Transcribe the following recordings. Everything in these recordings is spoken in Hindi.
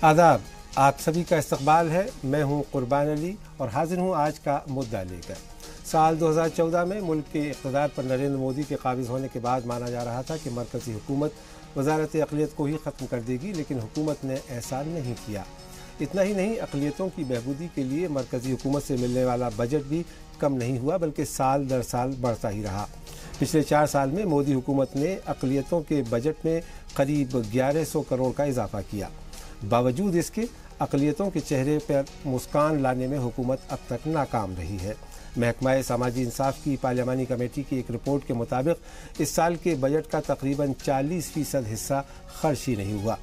आदाब, आप सभी का इस्तकबाल है। मैं हूं कुर्बान अली और हाजिर हूं आज का मुद्दा लेकर। साल 2014 में मुल्क के इक़्तिदार पर नरेंद्र मोदी के काबिज़ होने के बाद माना जा रहा था कि मरकज़ी हुकूमत वज़ारत अक़लियत को ही ख़त्म कर देगी, लेकिन हुकूमत ने ऐसा नहीं किया। इतना ही नहीं, अक़लियतों की बहबूदी के लिए मरकज़ी हुकूमत से मिलने वाला बजट भी कम नहीं हुआ, बल्कि साल दर साल बढ़ता ही रहा। पिछले 4 साल में मोदी हुकूमत ने अक़लियतों के बजट में करीब 1100 करोड़ का इजाफा किया। बावजूद इसके अक़लियतों के चेहरे पर मुस्कान लाने में हुकूमत अब तक नाकाम रही है। महकमा समाजी इंसाफ की पार्लियामानी कमेटी की एक रिपोर्ट के मुताबिक इस साल के बजट का तकरीबन 40% हिस्सा खर्च ही नहीं हुआ।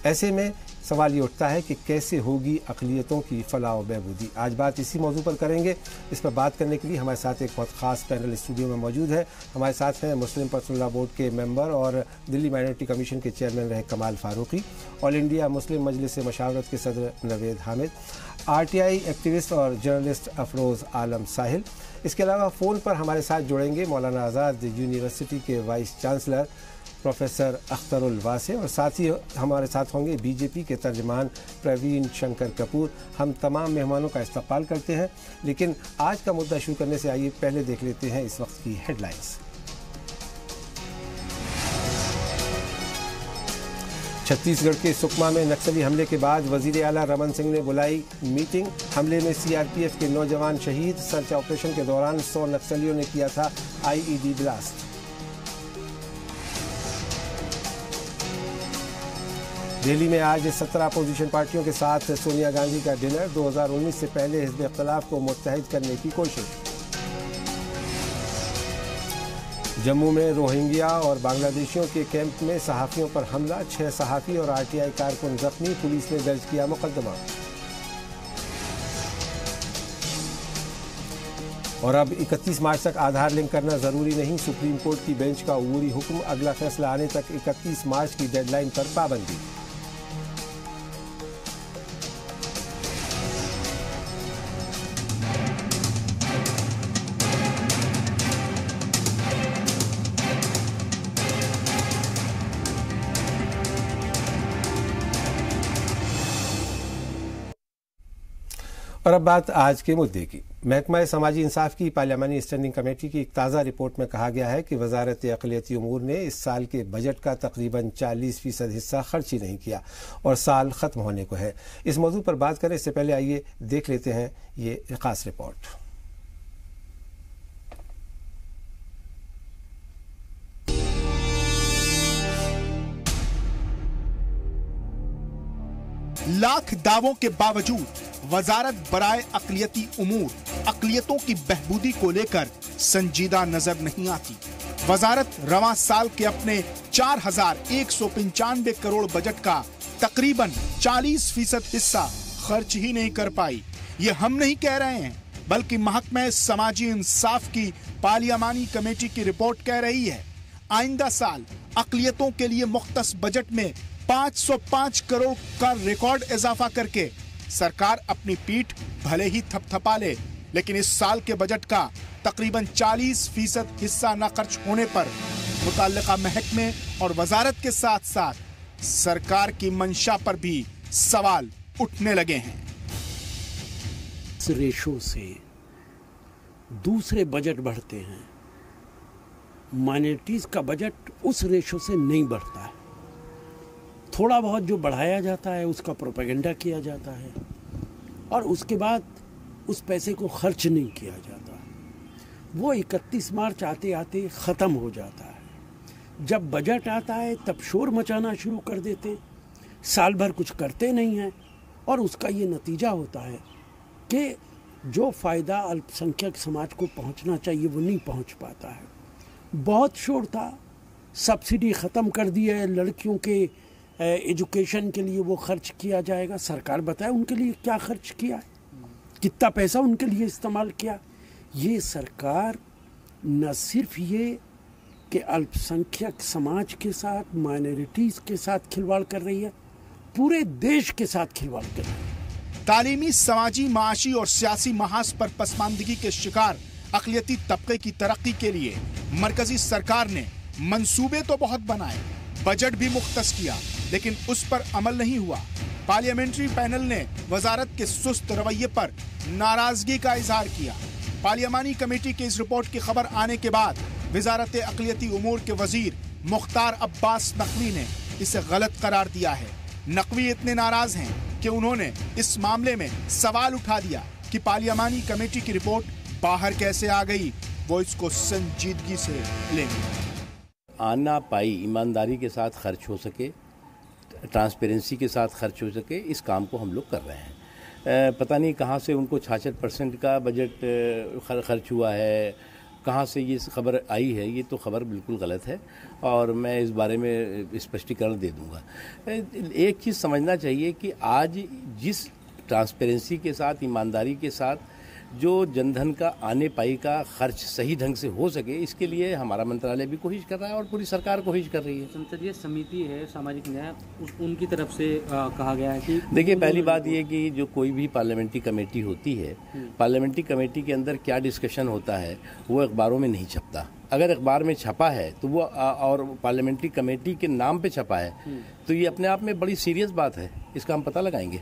ऐसे में सवाल ये उठता है कि कैसे होगी अक़लियतों की फलाह व बहबूदी। आज बात इसी मौजू पर करेंगे। इस पर बात करने के लिए हमारे साथ एक बहुत ख़ास पैनल स्टूडियो में मौजूद है। हमारे साथ हैं मुस्लिम पर्सनल लॉ बोर्ड के मेंबर और दिल्ली माइनॉरिटी कमीशन के चेयरमैन रहे Kamal Farooqui, all India Muslim मजलिस मशावरत के सदर नवेद हामिद, RTI एक्टिविस्ट और जर्नलिस्ट अफरोज़ आलम साहिल। इसके अलावा फ़ोन पर हमारे साथ जुड़ेंगे मौलाना आज़ाद यूनिवर्सिटी के वाइस चांसलर प्रोफेसर अख्तरुल वासे, और साथ ही हमारे साथ होंगे BJP के तर्जमान प्रवीण शंकर कपूर। हम तमाम मेहमानों का इस्तकबाल करते हैं, लेकिन आज का मुद्दा शुरू करने से आइए पहले देख लेते हैं इस वक्त की हेडलाइंस। छत्तीसगढ़ के सुकमा में नक्सली हमले के बाद वजीर आला रमन सिंह ने बुलाई मीटिंग। हमले में CRPF के नौजवान शहीद। सर्च ऑपरेशन के दौरान 100 नक्सलियों ने किया था IED ब्लास्ट। दिल्ली में आज 17 अपोजिशन पार्टियों के साथ सोनिया गांधी का डिनर। 2019 से पहले हिज़्ब इख्तिलाफ को मुत्तहिद करने की कोशिश। जम्मू में रोहिंग्या और बांग्लादेशियों के कैंप में सहाफ़ियों पर हमला। 6 सहाफ़ी और RTI कारकुन जख्मी। पुलिस ने दर्ज किया मुकदमा। और अब 31 मार्च तक आधार लिंक करना ज़रूरी नहीं। सुप्रीम कोर्ट की बेंच का अबूरी हुक्म। अगला फैसला आने तक 31 मार्च की डेडलाइन पर पाबंदी। और अब बात आज के मुद्दे की। महकमा समाजी इंसाफ की पार्लियामानी स्टैंडिंग कमेटी की एक ताज़ा रिपोर्ट में कहा गया है कि वज़ारत अक़लियती उमूर ने इस साल के बजट का तकरीबन 40% हिस्सा खर्च ही नहीं किया और साल ख़त्म होने को है। इस मौजू पर बात करें इससे पहले आइए देख लेते हैं ये ख़ास रिपोर्ट। लाख दावों के बावजूद वजारत बराए अक़लियती उमूर अक़लियतों की बहबूदी को लेकर संजीदा नजर नहीं आती। वजारत रवां साल के अपने 4195 करोड़ बजट का तकरीबन 40% हिस्सा खर्च ही नहीं कर पाई। ये हम नहीं कह रहे हैं, बल्कि महकमा समाजी इंसाफ की पार्लियामानी कमेटी की रिपोर्ट कह रही है। आइंदा साल अक़लियतों के लिए मुख्तस बजट में 505 करोड़ का रिकॉर्ड इजाफा करके सरकार अपनी पीठ भले ही थपथपा ले, लेकिन इस साल के बजट का तकरीबन 40% हिस्सा न खर्च होने पर मुतल्लिका महकमे और वजारत के साथ साथ सरकार की मंशा पर भी सवाल उठने लगे हैं। इस रेशो से दूसरे बजट बढ़ते हैं, माइनॉरिटीज का बजट उस रेशो से नहीं बढ़ता है। थोड़ा बहुत जो बढ़ाया जाता है उसका प्रोपेगेंडा किया जाता है और उसके बाद उस पैसे को खर्च नहीं किया जाता। वो 31 मार्च आते आते ख़त्म हो जाता है। जब बजट आता है तब शोर मचाना शुरू कर देते, साल भर कुछ करते नहीं हैं और उसका ये नतीजा होता है कि जो फ़ायदा अल्पसंख्यक समाज को पहुंचना चाहिए वो नहीं पहुंच पाता है। बहुत शोर था, सब्सिडी ख़त्म कर दी है, लड़कियों के एजुकेशन के लिए वो खर्च किया जाएगा। सरकार बताए उनके लिए क्या खर्च किया है, कितना पैसा उनके लिए इस्तेमाल किया। ये सरकार न सिर्फ ये कि अल्पसंख्यक समाज के साथ, माइनॉरिटीज़ के साथ खिलवाड़ कर रही है, पूरे देश के साथ खिलवाड़ कर रही है। तालीमी, समाजी, माशी और सियासी महाज पर पसमानदगी के शिकार अक़लियती तबके की तरक्की के लिए मरकजी सरकार ने मंसूबे तो बहुत बनाए, बजट भी मुख्तस किया, लेकिन उस पर अमल नहीं हुआ। पार्लियामेंट्री पैनल ने वजारत के सुस्त रवैये पर नाराजगी का इजहार किया। पार्लियामानी कमेटी की इस रिपोर्ट की खबर आने के बाद वजारत अक़लियती उमूर के वजीर मुख्तार अब्बास नकवी ने इसे गलत करार दिया है। नकवी इतने नाराज हैं कि उन्होंने इस मामले में सवाल उठा दिया कि पार्लियामानी कमेटी की रिपोर्ट बाहर कैसे आ गई, वो इसको संजीदगी से लेंगे। आना पाई ईमानदारी के साथ खर्च हो सके, ट्रांसपेरेंसी के साथ खर्च हो सके, इस काम को हम लोग कर रहे हैं। पता नहीं कहाँ से उनको 66% का बजट खर्च हुआ है, कहाँ से ये खबर आई है। ये तो खबर बिल्कुल गलत है और मैं इस बारे में स्पष्टीकरण दे दूंगा। एक चीज़ समझना चाहिए कि आज जिस ट्रांसपेरेंसी के साथ, ईमानदारी के साथ जो जनधन का आने पाई का खर्च सही ढंग से हो सके, इसके लिए हमारा मंत्रालय भी कोशिश कर रहा है और पूरी सरकार कोशिश कर रही है। संसदीय समिति है सामाजिक न्याय, उनकी तरफ से कहा गया है कि देखिए, पहली बात ये कि जो कोई भी पार्लियामेंट्री कमेटी होती है, पार्लियामेंट्री कमेटी के अंदर क्या डिस्कशन होता है वो अखबारों में नहीं छपता। अगर अखबार में छपा है तो वो और पार्लियामेंट्री कमेटी के नाम पे छपा है तो ये अपने आप में बड़ी सीरियस बात है, इसका हम पता लगाएंगे।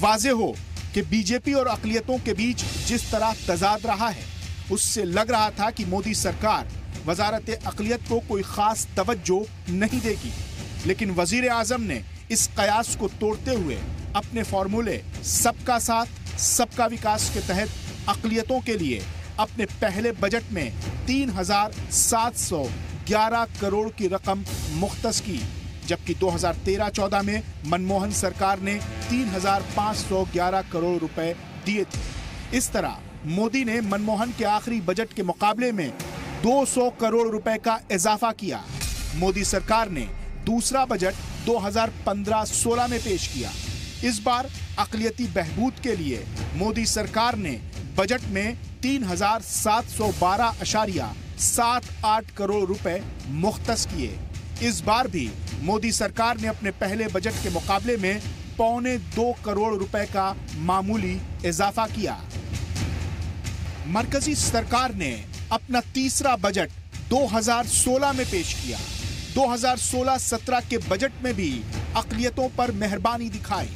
वाज़ेह हो कि बीजेपी और अक़लियतों के बीच जिस तरह तजाद रहा है, उससे लग रहा था कि मोदी सरकार वजारत अक़लियत को कोई खास तवज्जो नहीं देगी। लेकिन वजीर आजम ने इस कयास को तोड़ते हुए अपने फॉर्मूले सबका साथ सबका विकास के तहत अक़लियतों के लिए अपने पहले बजट में 3,711 करोड़ की रकम मुख्तस की, जबकि 2013-14 में मनमोहन सरकार ने 3,511 करोड़ रुपए दिए थे। इस तरह मोदी ने मनमोहन के आखिरी बजट के मुकाबले में 200 करोड़ रुपए का इजाफा किया। मोदी सरकार ने दूसरा बजट 2015-16 में पेश किया। इस बार अक़लियती बहबूद के लिए मोदी सरकार ने बजट में 3,712.78 करोड़ रुपए मुख्तस किए। इस बार भी मोदी सरकार ने अपने पहले बजट के मुकाबले में 1.25 करोड़ रुपए का मामूली इजाफा किया। मरकजी सरकार ने अपना तीसरा बजट 2016 में पेश किया। 2016-17 के बजट में भी अक़लियतों पर मेहरबानी दिखाई।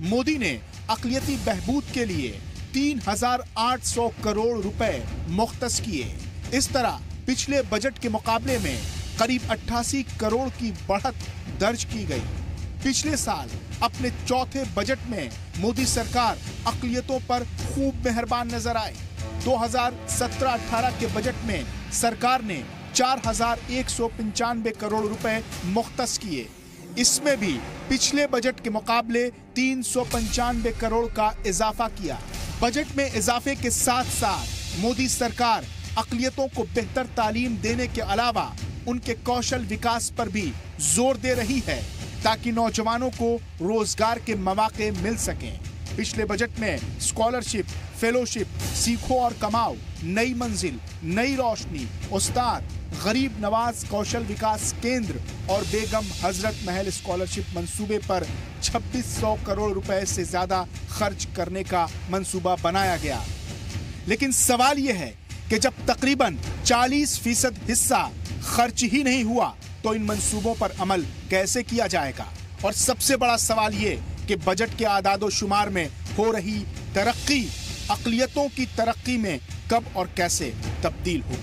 मोदी ने अक़लियती बहबूद के लिए 3,800 करोड़ रुपए मुख्तस किए। इस तरह पिछले बजट के मुकाबले में करीब 88 करोड़ की बढ़त दर्ज की गई। पिछले साल अपने चौथे बजट में मोदी सरकार अक़लियतों पर खूब मेहरबान नजर आई। 2017-18 के बजट में सरकार ने 4,195 करोड़ रुपए मुख्तस किए। इसमें भी पिछले बजट के मुकाबले 395 करोड़ का इजाफा किया। बजट में इजाफे के साथ साथ मोदी सरकार अक़लियतों को बेहतर तालीम देने के अलावा उनके कौशल विकास पर भी जोर दे रही है ताकि नौजवानों को रोजगार के मौके मिल सकें। पिछले बजट में स्कॉलरशिप, फेलोशिप, सीखो और कमाओ, नई मंजिल, नई रोशनी, उस्ताद, गरीब नवाज कौशल विकास केंद्र और बेगम हजरत महल स्कॉलरशिप मंसूबे पर 2600 करोड़ रुपए से ज्यादा खर्च करने का मंसूबा बनाया गया। लेकिन सवाल यह है कि जब तकरीबन 40% हिस्सा खर्च ही नहीं हुआ तो इन मंसूबों पर अमल कैसे किया जाएगा? और सबसे बड़ा सवाल ये कि बजट के आदादो शुमार में हो रही तरक्की अक़लियतों की तरक्की में कब और कैसे तब्दील हो?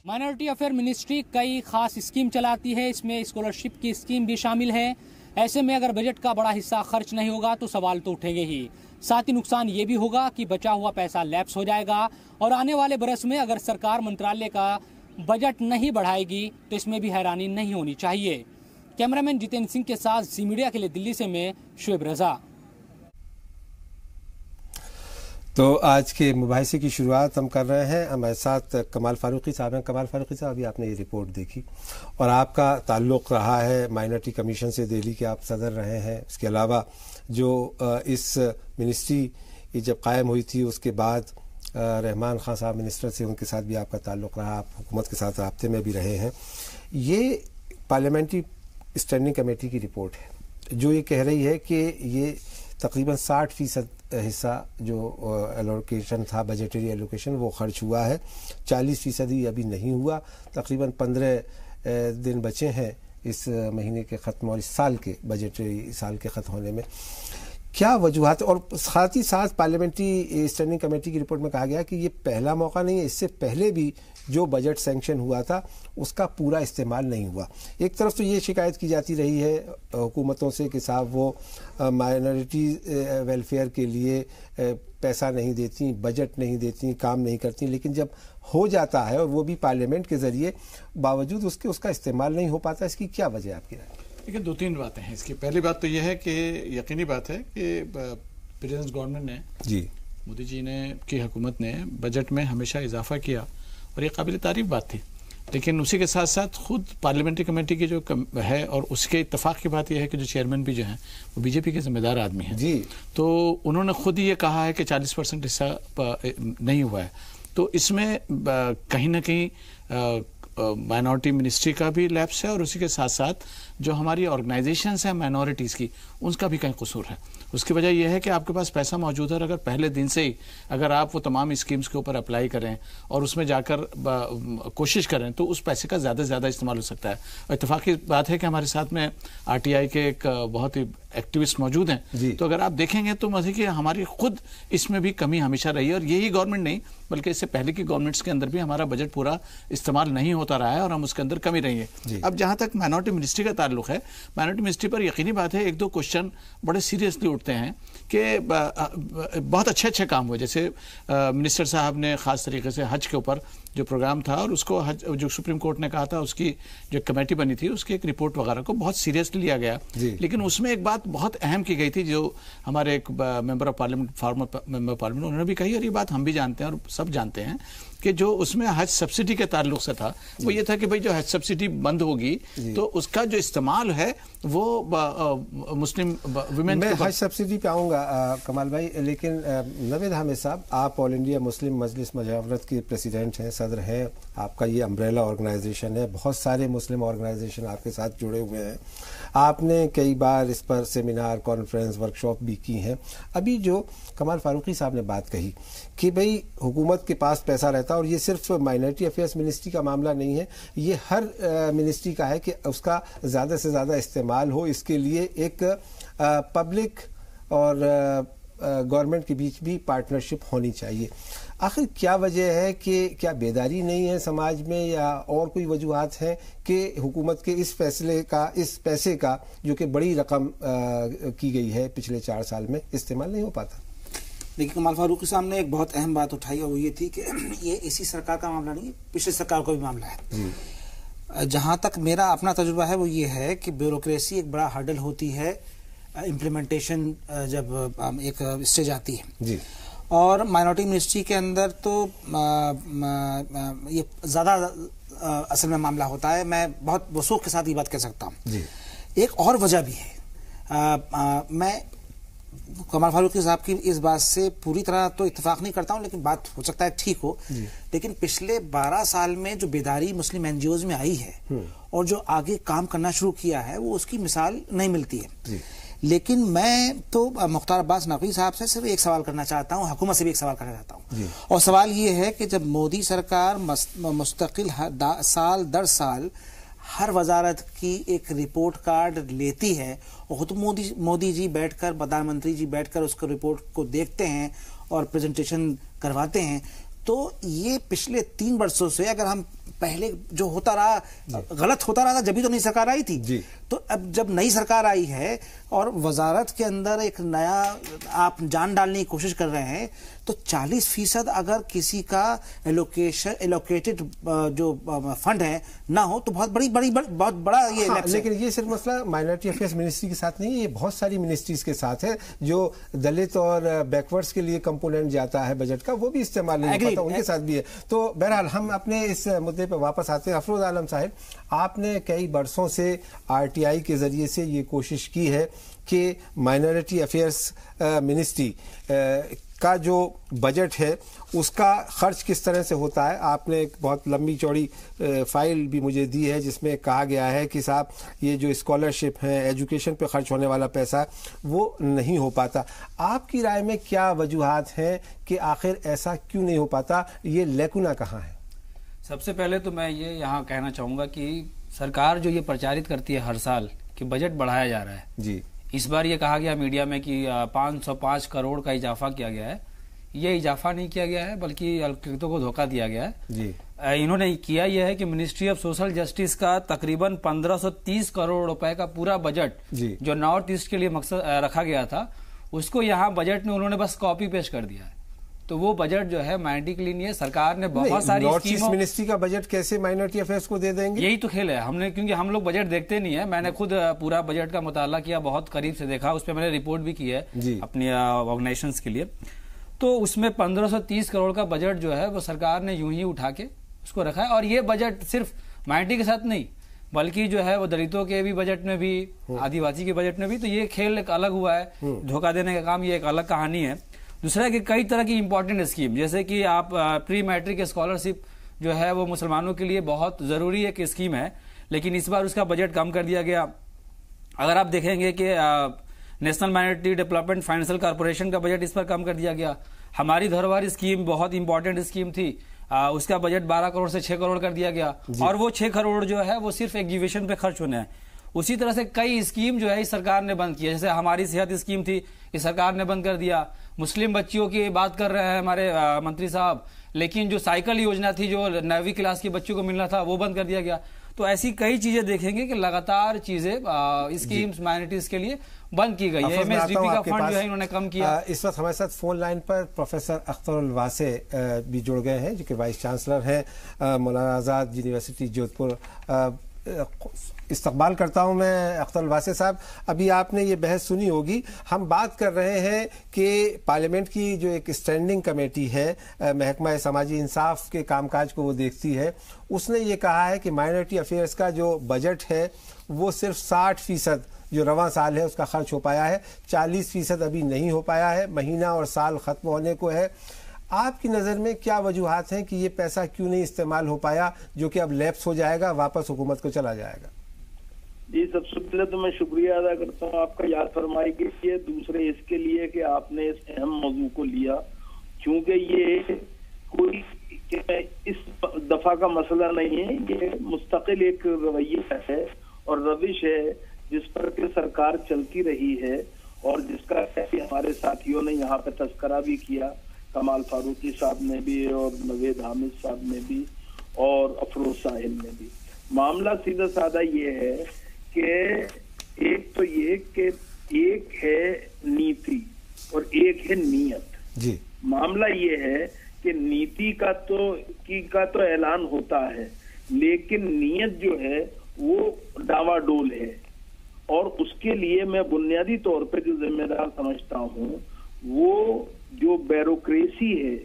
माइनॉरिटी अफेयर मिनिस्ट्री कई खास स्कीम चलाती है, इसमें स्कॉलरशिप की स्कीम भी शामिल है। ऐसे में अगर बजट का बड़ा हिस्सा खर्च नहीं होगा तो सवाल तो उठेंगे ही। साथ ही नुकसान ये भी होगा कि बचा हुआ पैसा लैप्स हो जाएगा और आने वाले बरस में अगर सरकार मंत्रालय का बजट नहीं बढ़ाएगी तो इसमें भी हैरानी नहीं होनी चाहिए। कैमरामैन जितेंद्र सिंह के साथ जी मीडिया के लिए दिल्ली से मैं शुएब रजा। तो आज के मुबाहिसे की शुरुआत हम कर रहे हैं। हमारे साथ कमाल फारूकी साहब हैं। कमाल फारूकी साहब, अभी आपने ये रिपोर्ट देखी और आपका ताल्लुक़ रहा है माइनॉरिटी कमीशन से, दिल्ली के आप सदर रहे हैं। इसके अलावा जो इस मिनिस्ट्री जब कायम हुई थी उसके बाद रहमान खान साहब मिनिस्टर से, उनके साथ भी आपका ताल्लुक़ रहा, आप हुकूमत के साथ राब्ते में भी रहे हैं। ये पार्लियामेंट्री स्टैंडिंग कमेटी की रिपोर्ट है जो ये कह रही है कि ये तकरीबन 60% हिस्सा जो एलोकेशन था, बजटरी एलोकेशन, वो खर्च हुआ है। 40% अभी नहीं हुआ। तकरीबन 15 दिन बचे हैं इस महीने के ख़त्म और इस साल के बजटरी साल के ख़त्म होने में, क्या वजूहत, और साथ ही साथ पार्लियामेंट्री स्टैंडिंग कमेटी की रिपोर्ट में कहा गया कि ये पहला मौका नहीं है, इससे पहले भी जो बजट सैंक्शन हुआ था उसका पूरा इस्तेमाल नहीं हुआ। एक तरफ तो ये शिकायत की जाती रही है हुकूमतों से कि साहब वो माइनॉरिटी वेलफेयर के लिए पैसा नहीं देती, बजट नहीं देती, काम नहीं करती, लेकिन जब हो जाता है और वो भी पार्लियामेंट के ज़रिए, बावजूद उसके उसका इस्तेमाल नहीं हो पाता। इसकी क्या वजह आपकी राय? देखिए, दो तीन बातें हैं इसकी। पहली बात तो यह है कि यकीनी बात है कि प्रेजेंट गवर्नमेंट ने जी मोदी जी ने की हुकूमत ने बजट में हमेशा इजाफा किया और ये काबिल तारीफ बात थी, लेकिन उसी के साथ साथ खुद पार्लियामेंट्री कमेटी की जो है और उसके इत्तेफाक की बात यह है कि जो चेयरमैन भी जो हैं वो बीजेपी के जिम्मेदार आदमी हैं जी, तो उन्होंने खुद ये कहा है कि 40% हिस्सा नहीं हुआ है। तो इसमें कहीं ना कहीं माइनॉरिटी मिनिस्ट्री का भी लैप्स है और उसी के साथ साथ जो हमारी ऑर्गेनाइजेशंस हैं माइनॉरिटीज़ की, उनका भी कहीं कसूर है। उसकी वजह यह है कि आपके पास पैसा मौजूद है और अगर पहले दिन से ही अगर आप वो तमाम स्कीम्स के ऊपर अप्लाई करें और उसमें जाकर कोशिश करें तो उस पैसे का ज़्यादा से ज़्यादा इस्तेमाल हो सकता है। और इत्तेफाकी बात है कि हमारे साथ में RTI के एक बहुत ही एक्टिविस्ट मौजूद हैं, तो अगर आप देखेंगे तो मतलब कि हमारी खुद इसमें भी कमी हमेशा रही है और यही गवर्नमेंट नहीं बल्कि इससे पहले की गवर्नमेंट्स के अंदर भी हमारा बजट पूरा इस्तेमाल नहीं होता रहा है और हम उसके अंदर कमी रही है। अब जहां तक माइनॉरिटी मिनिस्ट्री का ताल्लुक है, माइनॉरिटी मिनिस्ट्री पर यकीनी बात है एक दो क्वेश्चन बड़े सीरियसली उठते हैं कि बहुत अच्छे काम हुए, जैसे मिनिस्टर साहब ने खास तरीके से हज के ऊपर जो प्रोग्राम था और उसको हज जो सुप्रीम कोर्ट ने कहा था उसकी जो कमेटी बनी थी उसकी एक रिपोर्ट वगैरह को बहुत सीरियसली लिया गया, लेकिन उसमें एक बात बहुत अहम की गई थी जो हमारे एक member of parliament farmer member parliament उन्होंने भी कही और ये बात हम भी जानते हैं और सब जानते हैं कि जो उसमें हज सब्सिडी के ताल्लुक से था वो ये था कि भाई जो हज सब्सिडी बंद होगी तो उसका जो इस्तेमाल है वो मुस्लिम विमेन। मैं हज सब्सिडी पे आऊँगा कमाल भाई, लेकिन नवेद हामिद साहब, आप ऑल इंडिया मुस्लिम मजलिस मजावरत के प्रेसिडेंट हैं, सदर हैं, आपका ये अम्ब्रेला ऑर्गेनाइजेशन है, बहुत सारे मुस्लिम ऑर्गेनाइजेशन आपके साथ जुड़े हुए हैं, आपने कई बार इस पर सेमिनार, कॉन्फ्रेंस, वर्कशॉप भी की हैं। अभी जो कमाल फारूकी साहब ने बात कही कि भाई हुकूमत के पास पैसा रहता है और ये सिर्फ माइनॉरिटी अफेयर्स मिनिस्ट्री का मामला नहीं है, ये हर मिनिस्ट्री का है कि उसका ज़्यादा से ज़्यादा इस्तेमाल हो, इसके लिए एक पब्लिक और गवर्नमेंट के बीच भी पार्टनरशिप होनी चाहिए। आखिर क्या वजह है कि क्या बेदारी नहीं है समाज में या और कोई वजूहत हैं कि हुकूमत के इस फैसले का, इस पैसे का जो कि बड़ी रकम की गई है पिछले 4 साल में, इस्तेमाल नहीं हो पाता? देखिए, कमाल फारूकी साहब ने एक बहुत अहम बात उठाई और वो ये थी कि ये इसी सरकार का मामला नहीं, पिछली सरकार का भी मामला है। जहां तक मेरा अपना तजुर्बा है वो ये है कि ब्यूरोक्रेसी एक बड़ा हर्डल होती है इम्प्लीमेंटेशन जब एक स्टेज आती है जी। और माइनॉरिटी मिनिस्ट्री के अंदर तो ये ज़्यादा असल में मामला होता है। मैं बहुत वसूख के साथ ये बात कह सकता हूँ। एक और वजह भी है, मैं कमाल फारूकी साहब की इस बात से पूरी तरह तो इत्तेफाक नहीं करता हूं, लेकिन बात हो सकता है ठीक हो, लेकिन पिछले 12 साल में जो बेदारी मुस्लिम NGOs में आई है और जो आगे काम करना शुरू किया है वो उसकी मिसाल नहीं मिलती है। लेकिन मैं तो मुख्तार अब्बास नकवी साहब से सिर्फ एक सवाल करना चाहता हूँ, हुकूमत से भी एक सवाल करना चाहता हूँ, और सवाल ये है कि जब मोदी सरकार मुस्तकिल साल दर साल हर वजारत की एक रिपोर्ट कार्ड लेती है और खुद मोदी जी बैठकर, प्रधानमंत्री जी बैठकर उसको रिपोर्ट को देखते हैं और प्रेजेंटेशन करवाते हैं, तो ये पिछले 3 वर्षों से अगर हम पहले जो होता रहा गलत होता रहा था, जब भी तो नई सरकार आई थी, तो अब जब नई सरकार आई है और वजारत के अंदर एक नया आप जान डालने की कोशिश कर रहे हैं, तो 40% अगर किसी का एलोकेटेड जो फंड है ना हो तो बहुत बड़ा ये लेकिन ये सिर्फ मसला माइनॉरिटी अफेयर्स मिनिस्ट्री के साथ नहीं है, ये बहुत सारी मिनिस्ट्रीज के साथ है। जो दलित और बैकवर्ड्स के लिए कंपोनेंट जाता है बजट का, वो भी इस्तेमाल नहीं होता, उनके साथ भी है। तो बहरहाल हम अपने इस मुद्दे पर वापस आते हैं। अफरोज आलम साहब, आपने कई बरसों से RTI के जरिए से ये कोशिश की है कि माइनॉरिटी अफेयर्स मिनिस्ट्री का जो बजट है उसका खर्च किस तरह से होता है। आपने एक बहुत लंबी चौड़ी फाइल भी मुझे दी है जिसमें कहा गया है कि साहब ये जो स्कॉलरशिप है, एजुकेशन पे खर्च होने वाला पैसा वो नहीं हो पाता। आपकी राय में क्या वजूहात हैं कि आखिर ऐसा क्यों नहीं हो पाता, ये लैकुना कहाँ है? सबसे पहले तो मैं ये यहाँ कहना चाहूँगा कि सरकार जो ये प्रचारित करती है हर साल कि बजट बढ़ाया जा रहा है जी, इस बार ये कहा गया मीडिया में कि 505 करोड़ का इजाफा किया गया है। ये इजाफा नहीं किया गया है बल्कि अल्पसंख्यकों को धोखा दिया गया है जी। इन्होंने किया यह है कि मिनिस्ट्री ऑफ सोशल जस्टिस का तकरीबन 1530 करोड़ रुपए का पूरा बजट जो नॉर्थ ईस्ट के लिए मकसद रखा गया था, उसको यहाँ बजट में उन्होंने बस कॉपी पेस्ट कर दिया है। तो वो बजट जो है माइनॉरिटी के लिए नहीं है। सरकार ने बहुत सारी नॉर्थ ईस्ट मिनिस्ट्री का बजट कैसे माइनॉरिटी अफेयर्स को दे देंगे? यही तो खेल है। हमने, क्योंकि हम लोग बजट देखते नहीं है, मैंने खुद पूरा बजट का मुताला किया, बहुत करीब से देखा, उस पर मैंने रिपोर्ट भी की है अपनी ऑर्गेनाइजेशंस के लिए। तो उसमें 1530 करोड़ का बजट जो है वो सरकार ने यूं ही उठा के उसको रखा है। और ये बजट सिर्फ माइनॉरिटी के साथ नहीं बल्कि जो है वो दलितों के भी बजट में भी, आदिवासी के बजट में भी। तो ये खेल एक अलग हुआ है, धोखा देने का काम, ये एक अलग कहानी है। दूसरा है कि कई तरह की इंपॉर्टेंट स्कीम, जैसे कि आप प्री मैट्रिक स्कॉलरशिप जो है वो मुसलमानों के लिए बहुत जरूरी एक स्कीम है, लेकिन इस बार उसका बजट कम कर दिया गया। अगर आप देखेंगे कि national minority development financial corporation का बजट इस पर कम कर दिया गया। हमारी धरोहर स्कीम बहुत इंपॉर्टेंट स्कीम थी, उसका बजट 12 करोड़ से 6 करोड़ कर दिया गया, और वो 6 करोड़ जो है वो सिर्फ एग्जीबिशन पे खर्च होने हैं। उसी तरह से कई स्कीम जो है इस सरकार ने बंद की है। जैसे हमारी सेहत स्कीम थी, इस सरकार ने बंद कर दिया। मुस्लिम बच्चियों की बात कर रहे हैं हमारे मंत्री साहब, लेकिन जो साइकिल योजना थी जो 9वीं क्लास के बच्चों को मिलना था वो बंद कर दिया गया। तो ऐसी कई चीजें देखेंगे कि लगातार चीजें स्कीम्स माइनॉरिटीज के लिए बंद की गई है। एमएसडीपी का फंड जो है इन्होंने कम किया। इस वक्त हमारे साथ फोन लाइन पर प्रोफेसर अख्तरुल वासे भी जुड़ गए हैं, जो कि वाइस चांसलर हैं मौलाना आज़ाद यूनिवर्सिटी जोधपुर। इस्तकबाल करता हूं मैं अख्तरुल वासे साहब। अभी आपने ये बहस सुनी होगी, हम बात कर रहे हैं कि पार्लियामेंट की जो एक स्टैंडिंग कमेटी है महकमा समाजी इंसाफ के कामकाज को वो देखती है, उसने ये कहा है कि माइनॉरिटी अफेयर्स का जो बजट है वो सिर्फ 60% जो रवां साल है उसका खर्च हो पाया है, 40% अभी नहीं हो पाया है। महीना और साल खत्म होने को है। आपकी नज़र में क्या वजूहात हैं कि ये पैसा क्यों नहीं इस्तेमाल हो पाया, जो कि अब लैप्स हो जाएगा, वापस हुकूमत को चला जाएगा? जी, सबसे पहले तो मैं शुक्रिया अदा करता हूँ आपका याद फरमाई के लिए, दूसरे इसके लिए कि आपने इस अहम मौजू को लिया, क्योंकि ये कोई इस दफा का मसला नहीं है, ये मुस्तकिल एक रवैया है और रविश है जिस पर कि सरकार चलती रही है और जिसका हमारे साथियों ने यहाँ पे तस्करा भी किया, कमाल फारूकी साहब ने भी और नवेद हामिद साहब ने भी और अफरोज साहिल ने भी। मामला सीधा साधा ये है कि एक तो ये कि एक है नीति और एक है नीयत जी। मामला ये है कि नीति का तो ऐलान होता है, लेकिन नीयत जो है वो डावाडोल है, और उसके लिए मैं बुनियादी तौर पे जो जिम्मेदार समझता हूँ वो जो ब्यूरोक्रेसी है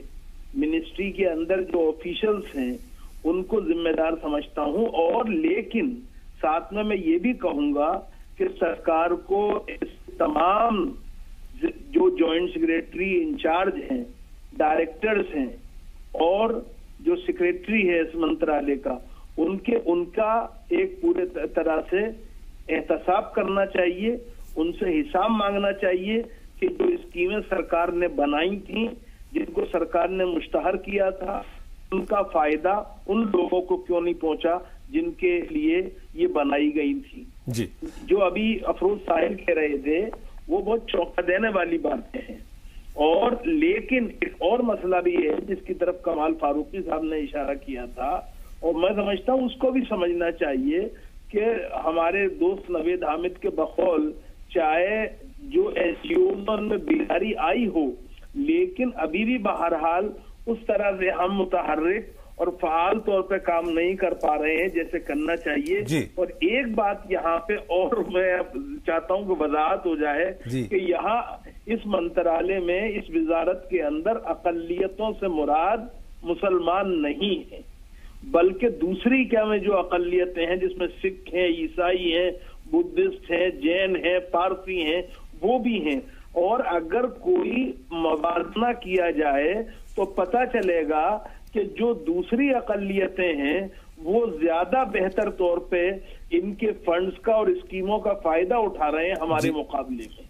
मिनिस्ट्री के अंदर, जो ऑफिशियल्स हैं उनको जिम्मेदार समझता हूँ। और लेकिन साथ में मैं ये भी कहूंगा कि सरकार को इस तमाम जो जॉइंट सेक्रेटरी इंचार्ज हैं, डायरेक्टर्स हैं और जो सेक्रेटरी है इस मंत्रालय का, उनका एक पूरे तरह से एहतसाब करना चाहिए, उनसे हिसाब मांगना चाहिए कि जो स्कीमें सरकार ने बनाई थी, जिनको सरकार ने मुश्तहर किया था, उनका फायदा उन लोगों को क्यों नहीं पहुंचा जिनके लिए ये बनाई गई थी जी। जो अभी अफरोज साहिल कह रहे थे वो बहुत चौंका देने वाली बातें हैं। और लेकिन एक और मसला भी है जिसकी तरफ कमाल फारूकी साहब ने इशारा किया था, और मैं समझता हूँ उसको भी समझना चाहिए कि हमारे दोस्त नवेद हामिद के बकौल चाहे जो एनजीओ में बीमारी आई हो, लेकिन अभी भी बहरहाल उस तरह से हम मुतहर्रिक और फाल तौर पे काम नहीं कर पा रहे हैं जैसे करना चाहिए। और एक बात यहाँ पे और मैं चाहता हूँ कि वजाहत हो जाए कि यहाँ इस मंत्रालय में, इस वजारत के अंदर अकलियतों से मुराद मुसलमान नहीं है, बल्कि दूसरी क्या में जो अकलियतें हैं जिसमें सिख हैं, ईसाई हैं, बुद्धिस्ट हैं, जैन हैं, पारसी हैं, वो भी हैं। और अगर कोई मुवाजना किया जाए तो पता चलेगा कि जो दूसरी अकलियतें हैं वो ज्यादा बेहतर तौर पे इनके फंड्स का और स्कीमों का फायदा उठा रहे हैं हमारे मुकाबले में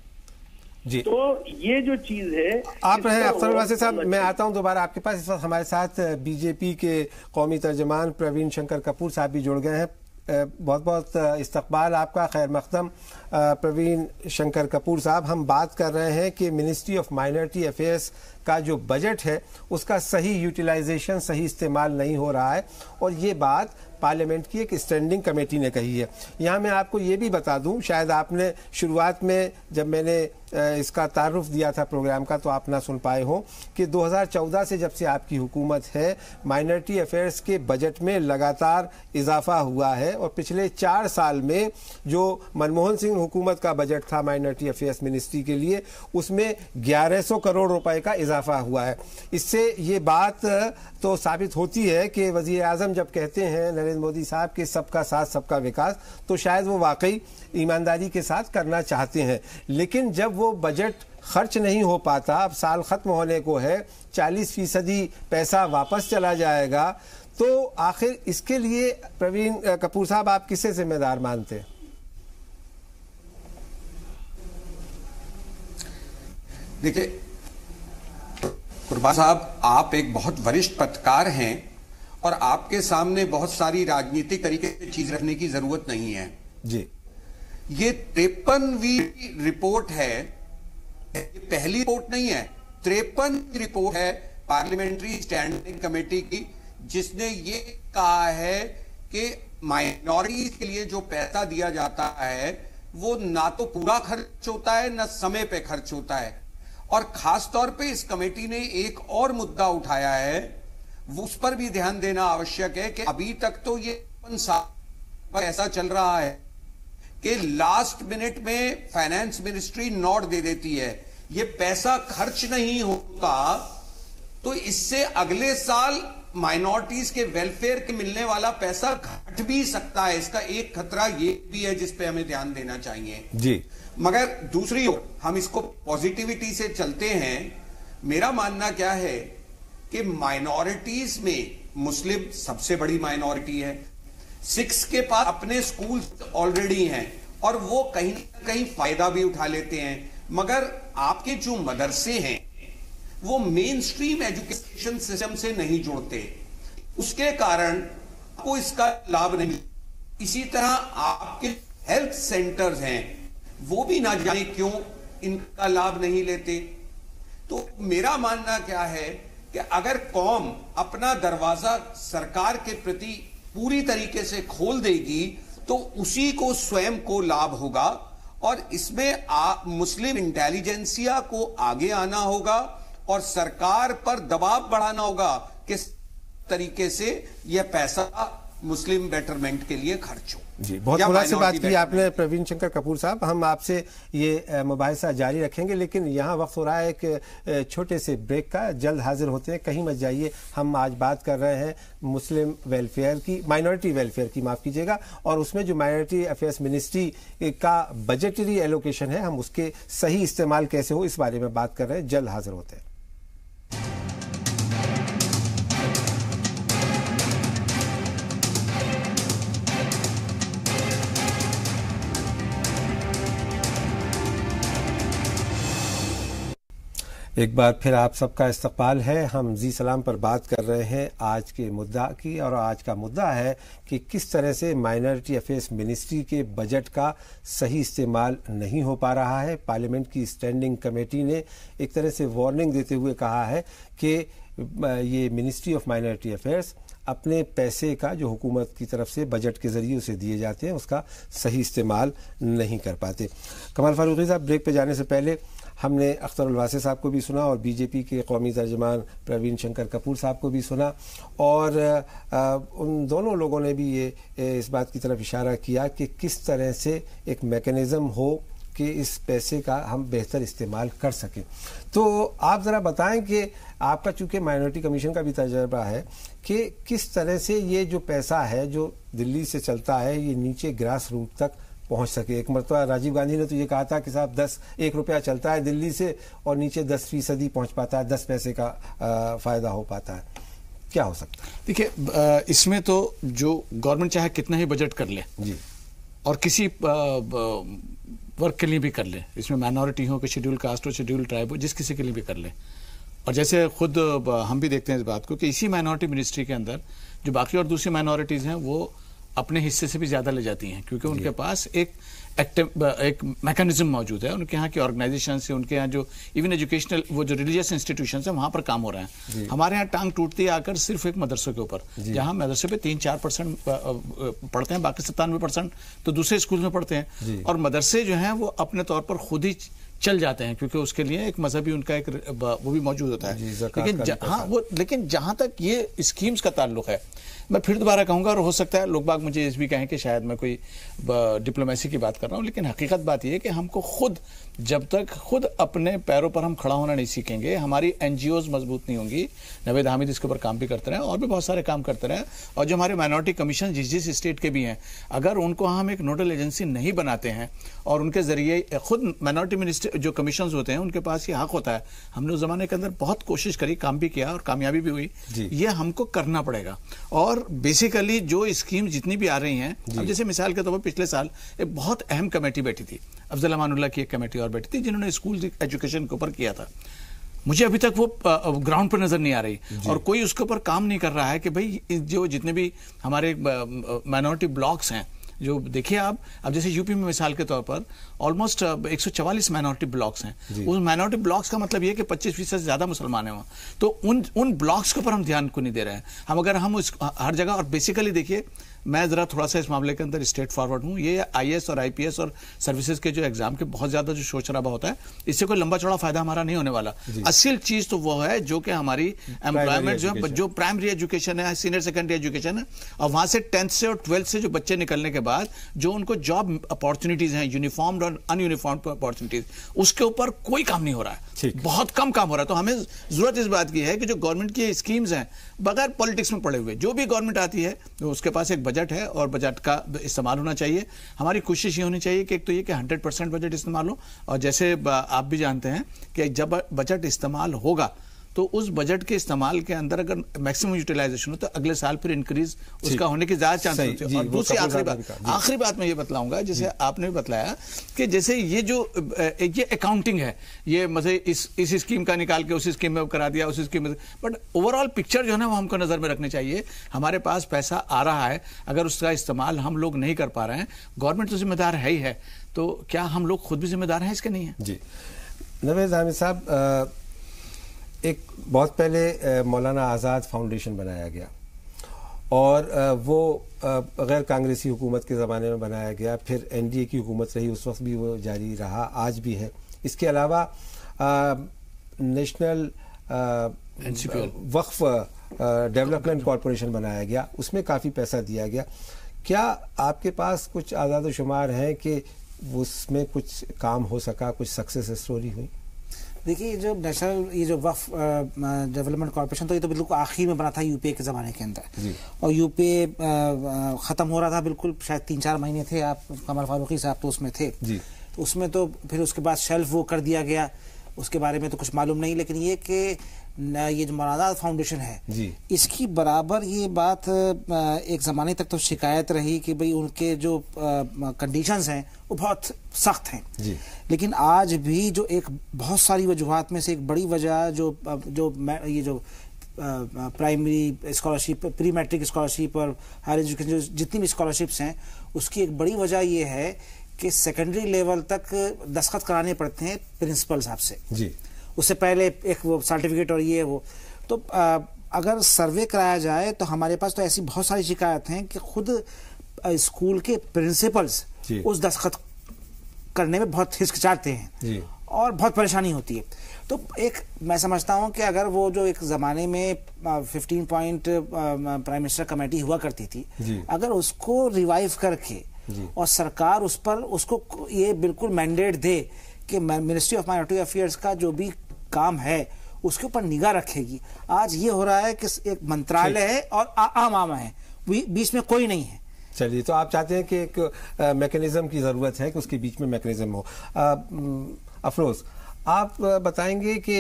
जी। तो ये जो चीज है, आप रहे अख्तरुल वासे साहब, मैं आता हूं दोबारा आपके पास। इस वक्त हमारे साथ बीजेपी के कौमी तर्जमान प्रवीण शंकर कपूर साहब भी जुड़ गए हैं। बहुत बहुत इस्तकबाल आपका, खैर मक़दम। प्रवीण शंकर कपूर साहब, हम बात कर रहे हैं कि मिनिस्ट्री ऑफ माइनॉरिटी अफेयर्स का जो बजट है उसका सही यूटिलाइजेशन, सही इस्तेमाल नहीं हो रहा है, और ये बात पार्लियामेंट की एक स्टैंडिंग कमेटी ने कही है। यहाँ मैं आपको ये भी बता दूं, शायद आपने शुरुआत में जब मैंने इसका तारुफ दिया था प्रोग्राम का तो आप ना सुन पाए हो कि 2014 से जब से आपकी हुकूमत है, माइनॉरिटी अफेयर्स के बजट में लगातार इजाफा हुआ है, और पिछले 4 साल में जो मनमोहन सिंह हुकूमत का बजट था माइनॉरिटी अफेयर्स मिनिस्ट्री के लिए, उसमें 1100 करोड़ रुपए का इजाफा हुआ है। इससे ये बात तो साबित होती है कि वज़ीर आज़म जब कहते हैं नरेंद्र मोदी साहब के सबका साथ सबका विकास, तो शायद वो वाकई ईमानदारी के साथ करना चाहते हैं, लेकिन जब वो बजट खर्च नहीं हो पाता, अब साल खत्म होने को है, 40% पैसा वापस चला जाएगा, तो आखिर इसके लिए प्रवीण कपूर साहब आप किसे जिम्मेदार मानते हैं? देखिए कुर्बान साहब, आप एक बहुत वरिष्ठ पत्रकार हैं और आपके सामने बहुत सारी राजनीतिक तरीके से चीज रखने की जरूरत नहीं है जी। ये 53वीं रिपोर्ट है, ये पहली रिपोर्ट नहीं है, 53 रिपोर्ट है पार्लियामेंट्री स्टैंडिंग कमेटी की, जिसने ये कहा है कि माइनॉरिटीज के लिए जो पैसा दिया जाता है वो ना तो पूरा खर्च होता है ना समय पे खर्च होता है। और खास तौर पे इस कमेटी ने एक और मुद्दा उठाया है, उस पर भी ध्यान देना आवश्यक है कि अभी तक तो ये ऐसा चल रहा है कि लास्ट मिनट में फाइनेंस मिनिस्ट्री नोट दे देती है, ये पैसा खर्च नहीं होता, तो इससे अगले साल माइनॉरिटीज के वेलफेयर के मिलने वाला पैसा घट भी सकता है। इसका एक खतरा ये भी है जिस पे हमें ध्यान देना चाहिए जी। मगर दूसरी ओर हम इसको पॉजिटिविटी से चलते हैं। मेरा मानना क्या है कि माइनॉरिटीज में मुस्लिम सबसे बड़ी माइनॉरिटी है, सिक्स के पास अपने स्कूल ऑलरेडी हैं और वो कहीं ना कहीं फायदा भी उठा लेते हैं, मगर आपके जो मदरसे हैं वो मेन स्ट्रीम एजुकेशन सिस्टम से नहीं जुड़ते, उसके कारण आपको इसका लाभ नहीं। इसी तरह आपके हेल्थ सेंटर्स हैं वो भी ना जाने क्यों इनका लाभ नहीं लेते। तो मेरा मानना क्या है कि अगर कौम अपना दरवाजा सरकार के प्रति पूरी तरीके से खोल देगी तो उसी को स्वयं को लाभ होगा, और इसमें मुस्लिम इंटेलिजेंसिया को आगे आना होगा और सरकार पर दबाव बढ़ाना होगा किस तरीके से यह पैसा मुस्लिम बेटरमेंट के लिए खर्च हो। जी, बहुत मुनासिब बात की आपने प्रवीण शंकर कपूर साहब। हम आपसे ये मुबाहिसा जारी रखेंगे, लेकिन यहाँ वक्त हो रहा है एक छोटे से ब्रेक का, जल्द हाजिर होते हैं, कहीं मत जाइए। हम आज बात कर रहे हैं मुस्लिम वेलफेयर की, माइनॉरिटी वेलफेयर की, माफ़ कीजिएगा, और उसमें जो माइनॉरिटी अफेयर्स मिनिस्ट्री का बजटरी एलोकेशन है, हम उसके सही इस्तेमाल कैसे हो इस बारे में बात कर रहे हैं। जल्द हाजिर होते हैं। एक बार फिर आप सबका इस्तकबाल है। हम जी सलाम पर बात कर रहे हैं आज के मुद्दा की, और आज का मुद्दा है कि किस तरह से माइनॉरिटी अफेयर्स मिनिस्ट्री के बजट का सही इस्तेमाल नहीं हो पा रहा है। पार्लियामेंट की स्टैंडिंग कमेटी ने एक तरह से वार्निंग देते हुए कहा है कि ये मिनिस्ट्री ऑफ माइनॉरिटी अफेयर्स अपने पैसे का जो हुकूमत की तरफ से बजट के ज़रिए उसे दिए जाते हैं उसका सही इस्तेमाल नहीं कर पाते। कमाल फारूकी साहब, ब्रेक पे जाने से पहले हमने अख्तर उलवासे साहब को भी सुना और बीजेपी के कौमी तर्जमान प्रवीण शंकर कपूर साहब को भी सुना, और उन दोनों लोगों ने भी ये इस बात की तरफ इशारा किया कि किस तरह से एक मैकेनिज़्म हो कि इस पैसे का हम बेहतर इस्तेमाल कर सकें। तो आप ज़रा बताएं कि आपका चूँकि माइनॉरिटी कमीशन का भी तजर्बा है कि किस तरह से ये जो पैसा है जो दिल्ली से चलता है ये नीचे ग्रास रूट तक पहुंच सके। एक मरतबा राजीव गांधी ने तो ये कहा था कि साहब 1 रुपया चलता है दिल्ली से और नीचे 10% पहुंच पाता है, 10 पैसे का फ़ायदा हो पाता है। क्या हो सकता है? देखिए, इसमें तो जो गवर्नमेंट चाहे कितना ही बजट कर ले जी, और किसी वर्क के लिए भी कर ले, इसमें माइनॉरिटी हो कि शेड्यूल कास्ट हो, शेड्यूल ट्राइब हो, जिस किसी के लिए भी कर ले। और जैसे खुद हम भी देखते हैं इस बात को कि इसी माइनॉरिटी मिनिस्ट्री के अंदर जो बाकी और दूसरी माइनॉरिटीज़ हैं वो अपने हिस्से से भी ज्यादा ले जाती हैं, क्योंकि उनके पास एक मैकेनिज्म मौजूद है। उनके यहाँ की ऑर्गेनाइजेशन से, उनके यहाँ जो इवन एजुकेशनल वो जो रिलीजियस इंस्टीट्यूशन है वहां पर काम हो रहे हैं। हमारे यहाँ टांग टूटती है आकर सिर्फ एक मदरसों के ऊपर, जहाँ मदरसे पे 3-4% पढ़ते हैं, बाकी 97% तो दूसरे स्कूल में पढ़ते हैं। और मदरसे जो हैं वो अपने तौर पर खुद ही चल जाते हैं, क्योंकि उसके लिए एक मजहबी उनका एक वो भी मौजूद होता है। लेकिन जहां तक ये स्कीम्स का ताल्लुक है, मैं फिर दोबारा कहूंगा, और हो सकता है लोग बाग मुझे इस भी कहें कि शायद मैं कोई डिप्लोमेसी की बात कर रहा हूं, लेकिन हकीकत बात यह है कि हमको खुद, जब तक खुद अपने पैरों पर हम खड़ा होना नहीं सीखेंगे, हमारी एनजीओज मजबूत नहीं होंगी। नवेद हामिद इसके ऊपर काम भी करते रहे और भी बहुत सारे काम करते रहे। और जो हमारे माइनॉरिटी कमीशन जिस स्टेट के भी हैं, अगर उनको हम एक नोडल एजेंसी नहीं बनाते हैं और उनके जरिए खुद माइनॉरिटी मिनिस्टर जो कमीशन होते हैं उनके पास ये हक होता है। हमने उस जमाने के अंदर बहुत कोशिश करी, काम भी किया और कामयाबी भी हुई। ये हमको करना पड़ेगा। और बेसिकली जो स्कीम जितनी भी आ रही हैं, अब जैसे मिसाल के तौर पर पिछले साल एक बहुत अहम कमेटी बैठी थी, अफजल अमानुल्लाह की एक कमेटी और बैठी थी, जिन्होंने स्कूल एजुकेशन के ऊपर किया था। मुझे अभी तक वो ग्राउंड पर नजर नहीं आ रही और कोई उसके ऊपर काम नहीं कर रहा है कि भाई जो जितने भी हमारे माइनॉरिटी ब्लॉक्स हैं, जो देखिए आप, अब जैसे यूपी में मिसाल के तौर पर ऑलमोस्ट 144 माइनॉरिटी ब्लॉक्स हैं। उस माइनॉरिटी ब्लॉक्स का मतलब ये कि 25% से ज्यादा मुसलमान हैं वहाँ। तो उन ब्लॉक्स के ऊपर हम ध्यान को नहीं दे रहे हैं। हम अगर हम हर जगह, और बेसिकली देखिए मैं जरा थोड़ा सा इस मामले के अंदर स्ट्रेट फॉरवर्ड हूँ। ये आईएएस और आईपीएस और सर्विसेज के जो एग्जाम के बहुत ज्यादा जो शोर शराबा होता है, इससे कोई लंबा चौड़ा फायदा हमारा नहीं होने वाला। असल चीज तो वो है जो कि हमारी एम्प्लॉयमेंट जो प्राइमरी एजुकेशन है, सीनियर सेकेंडरी एजुकेशन है, और वहां से 10th से और 12th से जो बच्चे निकलने के बाद जो उनको जॉब अपॉर्चुनिटीज हैं, यूनिफॉर्म्ड और अनयूनिफॉर्म्ड अपॉर्चुनिटीज, उसके ऊपर कोई काम नहीं हो रहा है, बहुत कम काम हो रहा है। तो हमें जरूरत इस बात की है कि जो गवर्नमेंट की स्कीम्स हैं, बगैर पॉलिटिक्स में पड़े हुए, जो भी गवर्नमेंट आती है उसके पास एक बजट है और बजट का इस्तेमाल होना चाहिए। हमारी कोशिश ये होनी चाहिए कि एक तो ये कि 100% बजट इस्तेमाल हो, और जैसे आप भी जानते हैं कि जब बजट इस्तेमाल होगा तो उस बजट के इस्तेमाल के अंदर अगर मैक्सिमम यूटिलाइजेशन हो तो अगले साल फिर इंक्रीज उसका होने की ज्यादा चांस होते हैं। और दूसरी आखिरी बात मैं ये बतलाऊंगा, जैसे आपने भी बतलाया कि जैसे ये जो ये अकाउंटिंग है, ये मतलब इस स्कीम का निकाल के उस स्कीम में करा दिया, उस स्कीम में, बट ओवरऑल पिक्चर जो है ना वो हमको नजर में रखनी चाहिए। हमारे पास पैसा आ रहा है, अगर उसका इस्तेमाल हम लोग नहीं कर पा रहे हैं, गवर्नमेंट तो जिम्मेदार है ही है, तो क्या हम लोग खुद भी जिम्मेदार हैं इसके? नहीं है जी। नवेद हामिद साहब, एक बहुत पहले मौलाना आज़ाद फाउंडेशन बनाया गया और वो गैर कांग्रेसी हुकूमत के ज़माने में बनाया गया, फिर एनडीए की हुकूमत रही, उस वक्त भी वो जारी रहा, आज भी है। इसके अलावा नेशनल वक्फ डेवलपमेंट कॉरपोरेशन बनाया गया, उसमें काफ़ी पैसा दिया गया। क्या आपके पास कुछ आज़ाद शुमार हैं कि उसमें कुछ काम हो सका, कुछ सक्सेस स्टोरी हुई? देखिए, जो नेशनल ये जो वक्फ डेवलपमेंट कॉर्पोरेशन, तो ये तो बिल्कुल आखिर में बना था यूपीए के ज़माने के अंदर, और यूपीए ख़त्म हो रहा था बिल्कुल, शायद 3-4 महीने थे, आप कमर फारूकी साहब तो उसमें थे जी। तो उसमें तो फिर उसके बाद शेल्फ वो कर दिया गया, उसके बारे में तो कुछ मालूम नहीं। लेकिन ये कि ये जो मौलाना आज़ाद फाउंडेशन है जी, इसकी बराबर ये बात एक ज़माने तक तो शिकायत रही कि भाई उनके जो कंडीशंस हैं वो बहुत सख्त हैं जी। लेकिन आज भी जो एक बहुत सारी वजूहात में से एक बड़ी वजह ये जो primary scholarship, pre matric scholarship और हायर एजुकेशन जो जितनी भी स्कॉलरशिप्स हैं, उसकी एक बड़ी वजह ये है कि सेकेंडरी लेवल तक दस्तखत कराने पड़ते हैं प्रिंसिपल साहब से जी। उससे पहले एक वो सर्टिफिकेट और ये वो, तो अगर सर्वे कराया जाए तो हमारे पास तो ऐसी बहुत सारी शिकायत हैं कि खुद स्कूल के प्रिंसिपल्स उस दस्तखत करने में बहुत हिचकिचाते हैं और बहुत परेशानी होती है। तो एक मैं समझता हूं कि अगर वो जो एक ज़माने में 15 पॉइंट प्राइम मिनिस्टर कमेटी हुआ करती थी, अगर उसको रिवाइव करके और सरकार उस पर उसको ये बिल्कुल मैंडेट दे कि मिनिस्ट्री ऑफ माइनॉरिटी अफेयर्स का जो भी काम है उसके ऊपर निगाह रखेगी। आज ये हो रहा है कि एक मंत्रालय है और आम है, बीच में कोई नहीं है। चलिए, तो आप चाहते हैं कि एक मैकेनिज्म की ज़रूरत है कि उसके बीच में मैकेनिज्म हो। अफरोज, आप बताएंगे कि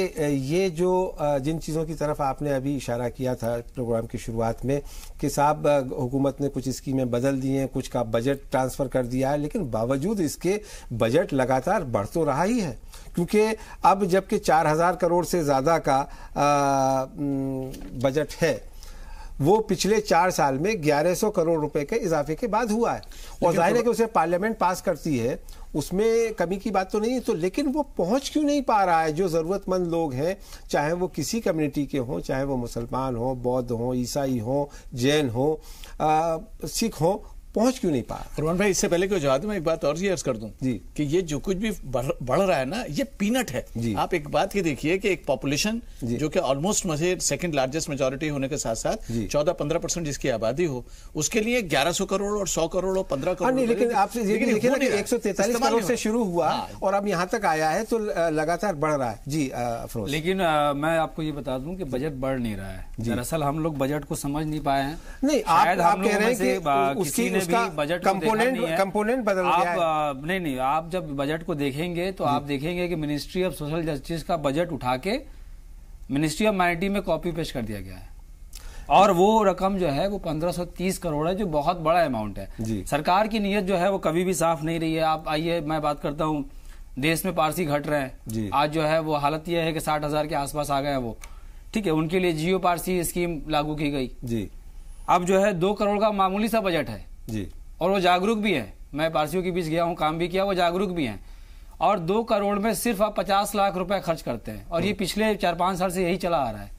ये जो जिन चीज़ों की तरफ आपने अभी इशारा किया था प्रोग्राम की शुरुआत में कि साहब हुकूमत ने कुछ स्कीमें बदल दी हैं, कुछ का बजट ट्रांसफ़र कर दिया है, लेकिन बावजूद इसके बजट लगातार बढ़ तो रहा ही है, क्योंकि अब जबकि 4000 करोड़ से ज़्यादा का बजट है, वो पिछले 4 साल में 1100 करोड़ रुपए के इजाफे के बाद हुआ है। और जाहिर है कि उसे पार्लियामेंट पास करती है, उसमें कमी की बात तो नहीं है, तो लेकिन वो पहुंच क्यों नहीं पा रहा है? जो जरूरतमंद लोग हैं, चाहे वो किसी कम्युनिटी के हों, चाहे वो मुसलमान हो, बौद्ध हो, ईसाई हो, जैन हो, सिख हो, पहुंच क्यों नहीं पा? फरमान भाई, इससे पहले कि जवाब मैं एक बात और अर्ज कर दूं जी कि ये जो कुछ भी बढ़ रहा है ना, ये पीनट है जी। आप एक बात ये देखिए कि एक पॉपुलेशन जो कि ऑलमोस्ट मुझे सेकंड लार्जेस्ट मेजॉरिटी होने के साथ साथ 14-15% जिसकी आबादी हो, उसके लिए 1100 करोड़ और 100 करोड़ और 15 करोड़। नहीं, लेकिन आपसे ये भी देखिए ना कि 143 करोड़ से शुरू हुआ और अब यहाँ तक आया है, तो लगातार बढ़ रहा है जी अफरोज। लेकिन मैं आपको ये बता दूं कि बजट बढ़ नहीं रहा है। दरअसल हम लोग बजट को समझ नहीं पाए हैं। नहीं, आप कह रहे हैं कि उसकी बजट कंपोनेंट बदल गया है। नहीं, आप जब बजट को देखेंगे तो आप देखेंगे कि मिनिस्ट्री ऑफ सोशल जस्टिस का बजट उठा के मिनिस्ट्री ऑफ माइनॉरिटी में कॉपी पेस्ट कर दिया गया है, और वो रकम जो है वो 1530 करोड़ है, जो बहुत बड़ा अमाउंट है। सरकार की नीयत जो है वो कभी भी साफ नहीं रही है। आप आइए, मैं बात करता हूँ, देश में पारसी घट रहे हैं। आज जो है वो हालत यह है कि 60,000 के आसपास आ गए हैं वो, ठीक है। उनके लिए जियो पारसी स्कीम लागू की गई जी। अब जो है 2 करोड़ का मामूली सा बजट है जी, और वो जागरूक भी है। मैं पारसियों के बीच गया हूँ, काम भी किया, वो जागरूक भी हैं। और 2 करोड़ में सिर्फ आप 50 लाख रुपए खर्च करते हैं, और ये पिछले 4-5 साल से यही चला आ रहा है।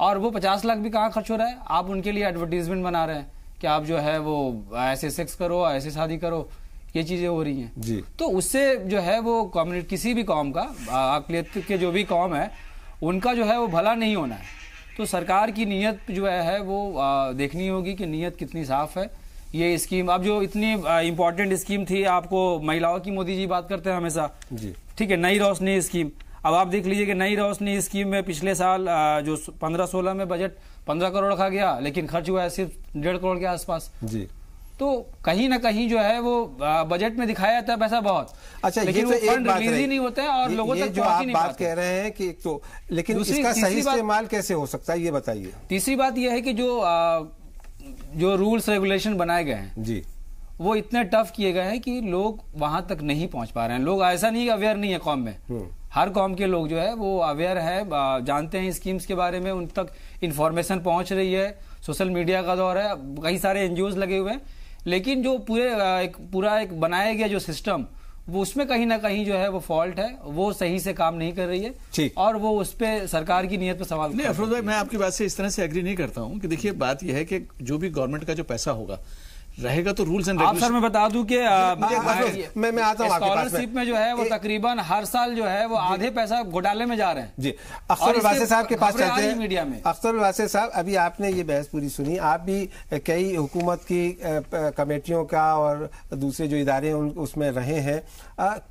और वो 50 लाख भी कहाँ खर्च हो रहा है? आप उनके लिए एडवर्टीजमेंट बना रहे हैं कि आप जो है वो ऐसे सेक्स करो, ऐसे शादी करो, ये चीजें हो रही हैं जी। तो उससे जो है वो कम्युनिटी, किसी भी कौम का, अक़लियत के जो भी कौम है, उनका जो है वो भला नहीं होना है। तो सरकार की नीयत जो है वो देखनी होगी कि नीयत कितनी साफ है। ये स्कीम, अब जो इतनी इंपॉर्टेंट स्कीम थी, आपको महिलाओं की मोदी जी बात करते हैं हमेशा जी, ठीक है, नई रोशनी स्कीम। अब आप देख लीजिए कि नई रोशनी स्कीम में पिछले साल जो 15-16 में बजट 15 करोड़ रखा गया, लेकिन खर्च हुआ है सिर्फ 1.5 करोड़ के आसपास जी। तो कहीं ना कहीं जो है वो बजट में दिखाया जाता है पैसा बहुत, अच्छा, लेकिन वो फंड रिलीज ही नहीं होते हैं और लोगों तक जो आप बात कह रहे हैं कि तो, लेकिन इसका सही इस्तेमाल कैसे हो सकता है, ये बताइए। तीसरी बात यह है कि जो रूल्स रेगुलेशन बनाए गए हैं जी, वो इतने टफ किए गए हैं कि लोग वहां तक नहीं पहुंच पा रहे हैं। लोग ऐसा नहीं अवेयर नहीं है कौम में, हर कौम के लोग जो है वो अवेयर है, जानते हैं स्कीम्स के बारे में, उन तक इंफॉर्मेशन पहुंच रही है। सोशल मीडिया का दौर है, कई सारे एनजीओज लगे हुए हैं, लेकिन जो पूरा एक बनाया गया जो सिस्टम, वो उसमें कहीं ना कहीं जो है वो फॉल्ट है, वो सही से काम नहीं कर रही है, और वो उस पे सरकार की नीयत पे सवाल नहीं। अफरोज भाई, मैं आपकी बात से इस तरह से एग्री नहीं करता हूं कि देखिए, बात यह है कि जो भी गवर्नमेंट का जो पैसा होगा रहेगा तो रूल्स एंड रेगुलेशन। सर मैं बता दूं कि मैं आता हूं, स्कॉलरशिप में जो है वो तकरीबन हर साल जो है वो आधे पैसा घोटाले में जा रहे हैं जी। अख्तर वासे साहब के पास चलते हैं मीडिया में। अख्तर वासे साहब, अभी आपने ये बहस पूरी सुनी, आप भी कई हुकूमत की कमेटियों का और दूसरे जो इदारे हैं उसमें रहे हैं।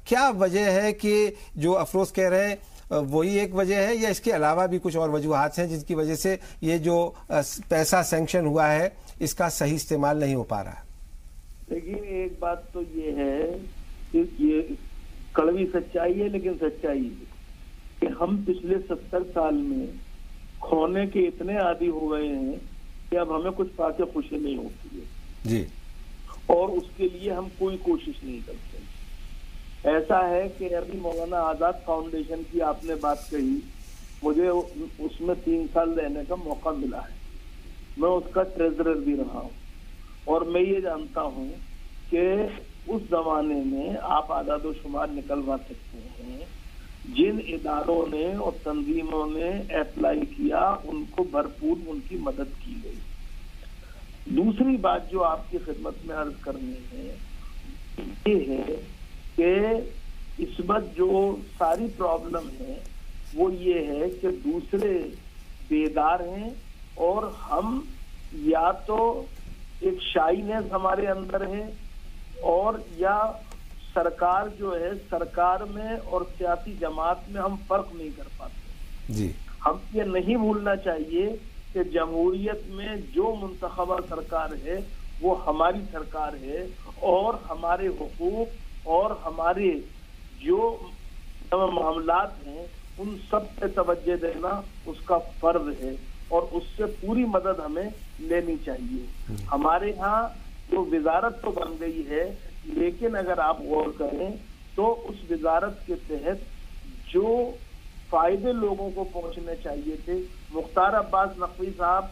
क्या वजह है कि जो अफरोज कह रहे हैं वही एक वजह है, या इसके अलावा भी कुछ और वजूहात हैं जिसकी वजह से ये जो पैसा सैंक्शन हुआ है इसका सही इस्तेमाल नहीं हो पा रहा? देखिए, एक बात तो ये है कि ये कड़वी सच्चाई है, लेकिन सच्चाई है कि हम पिछले 70 साल में खोने के इतने आदी हो गए हैं कि अब हमें कुछ पाके खुशी नहीं होती है जी, और उसके लिए हम कोई कोशिश नहीं करते। ऐसा है कि अभी मौलाना आजाद फाउंडेशन की आपने बात कही, मुझे उसमें 3 साल रहने का मौका मिला है, मैं उसका ट्रेजरर भी रहा हूँ, और मैं ये जानता हूँ कि उस जमाने में आप आदाद शुमार निकलवा सकते हैं, जिन इदारों ने और तंजीमों ने अप्लाई किया उनको भरपूर उनकी मदद की गई। दूसरी बात जो आपकी खिदमत में अर्ज करनी है ये है कि इस वक्त जो सारी प्रॉब्लम है वो ये है कि दूसरे बेदार हैं, और हम या तो एक शाइनेस हमारे अंदर है, और या सरकार जो है, सरकार में और सियासी जमात में हम फर्क नहीं कर पाते जी। हम ये नहीं भूलना चाहिए कि जमहूरियत में जो मुंतखबा सरकार है वो हमारी सरकार है, और हमारे हुकूक और हमारे जो मामलात हैं उन सब पे तवज्जो देना उसका फर्ज है, और उससे पूरी मदद हमें लेनी चाहिए। हमारे यहाँ जो विजारत तो बन गई है, लेकिन अगर आप गौर करें तो उस विजारत के तहत जो फायदे लोगों को पहुंचने चाहिए थे, मुख्तार अब्बास नकवी साहब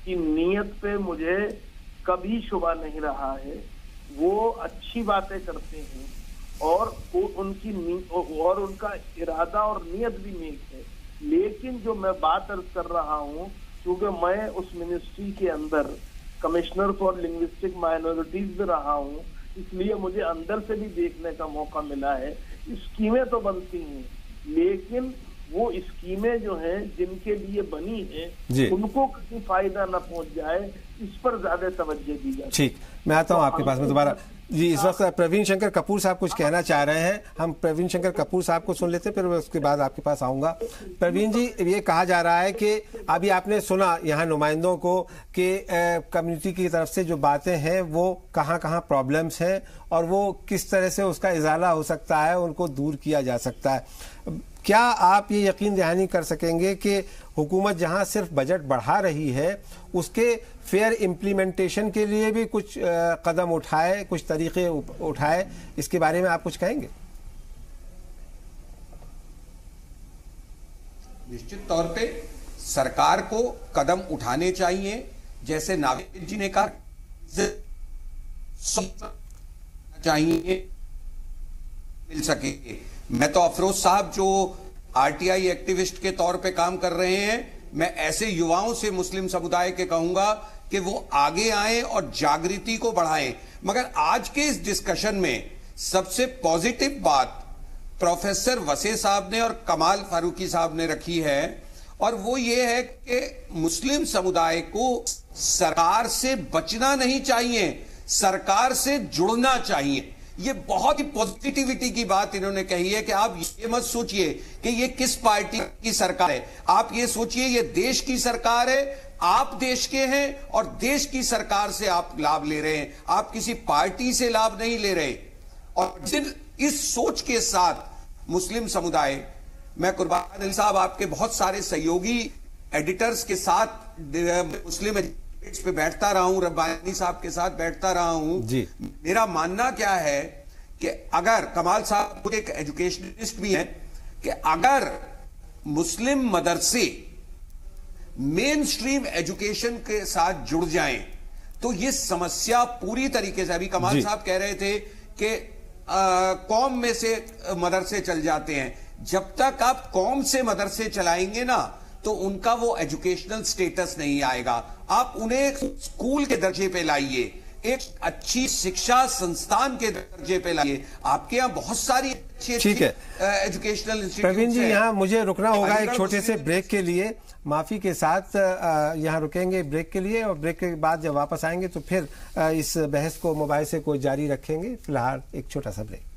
की नीयत पे मुझे कभी शुबा नहीं रहा है। वो अच्छी बातें करते हैं और उनका इरादा और नियत भी नेक है, लेकिन जो मैं बात अर्ज कर रहा हूँ, क्योंकि मैं उस मिनिस्ट्री के अंदर कमिश्नर फॉर लिंग्विस्टिक माइनॉरिटीज भी रहा हूँ, इसलिए मुझे अंदर से भी देखने का मौका मिला है। स्कीमें तो बनती हैं, लेकिन वो स्कीमें जो हैं जिनके लिए बनी है उनको किसी फायदा न पहुंच जाए, इस पर ज्यादा तवज्जो दी जाए। ठीक, मैं आता हूं आपके पास में दोबारा। जी, इस वक्त प्रवीण शंकर कपूर साहब कुछ कहना चाह रहे हैं। हम प्रवीण शंकर कपूर साहब को सुन लेते हैं, फिर उसके बाद आपके पास आऊंगा। प्रवीण जी, ये कहा जा रहा है कि अभी आपने सुना यहाँ नुमाइंदों को कि कम्युनिटी की तरफ से जो बातें हैं वो कहाँ कहाँ प्रॉब्लम्स हैं और वो किस तरह से उसका इजाला हो सकता है, उनको दूर किया जा सकता है। क्या आप ये यकीन दहानी कर सकेंगे कि हुकूमत जहां सिर्फ बजट बढ़ा रही है, उसके फेयर इम्प्लीमेंटेशन के लिए भी कुछ कदम उठाए, कुछ तरीके उठाए? इसके बारे में आप कुछ कहेंगे? निश्चित तौर पे सरकार को कदम उठाने चाहिए, जैसे नावेद जी ने कहा चाहिए मिल सके। मैं तो अफरोज साहब जो आरटीआई एक्टिविस्ट के तौर पे काम कर रहे हैं, मैं ऐसे युवाओं से मुस्लिम समुदाय के कहूंगा कि वो आगे आएं और जागृति को बढ़ाएं। मगर आज के इस डिस्कशन में सबसे पॉजिटिव बात प्रोफेसर वसे साहब ने और कमाल फारूकी साहब ने रखी है, और वो ये है कि मुस्लिम समुदाय को सरकार से बचना नहीं चाहिए, सरकार से जुड़ना चाहिए। ये बहुत ही पॉजिटिविटी की बात इन्होंने कही है कि आप ये मत सोचिए कि ये किस पार्टी की सरकार है, आप ये सोचिए ये देश की सरकार है, आप देश के हैं और देश की सरकार से आप लाभ ले रहे हैं, आप किसी पार्टी से लाभ नहीं ले रहे। और इस सोच के साथ मुस्लिम समुदाय, मैं कुर्बान अली साहब आपके बहुत सारे सहयोगी एडिटर्स के साथ मुस्लिम पे बैठता रहा हूं, रब्बानी साहब के साथ बैठता रहा हूं जी। मेरा मानना क्या है कि अगर कमाल साहब एक एजुकेशनिस्ट भी हैं, कि अगर मुस्लिम मदरसे मेन स्ट्रीम एजुकेशन के साथ जुड़ जाएं तो ये समस्या पूरी तरीके से, अभी कमाल साहब कह रहे थे कि कौम में से मदरसे चल जाते हैं, जब तक आप कौम से मदरसे चलाएंगे ना तो उनका वो एजुकेशनल स्टेटस नहीं आएगा। आप उन्हें स्कूल के दर्जे पे लाइए, एक अच्छी शिक्षा संस्थान के दर्जे पे लाइए। आपके यहाँ बहुत सारी अच्छी एजुकेशनल इंस्टीट्यूट। प्रवीण जी, यहाँ मुझे रुकना होगा एक छोटे से ब्रेक के लिए, माफी के साथ यहाँ रुकेंगे ब्रेक के लिए, और ब्रेक के बाद जब वापस आएंगे तो फिर इस बहस को मोबाइल से कोई जारी रखेंगे। फिलहाल एक छोटा सा ब्रेक।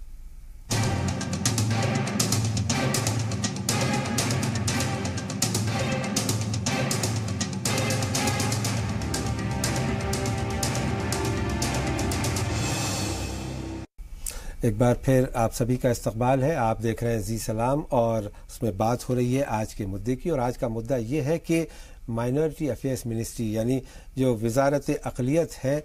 एक बार फिर आप सभी का इस्तकबाल है। आप देख रहे हैं जी सलाम, और उसमें बात हो रही है आज के मुद्दे की, और आज का मुद्दा ये है कि माइनॉरिटी अफेयर्स मिनिस्ट्री यानी जो वजारत अक़लियत है,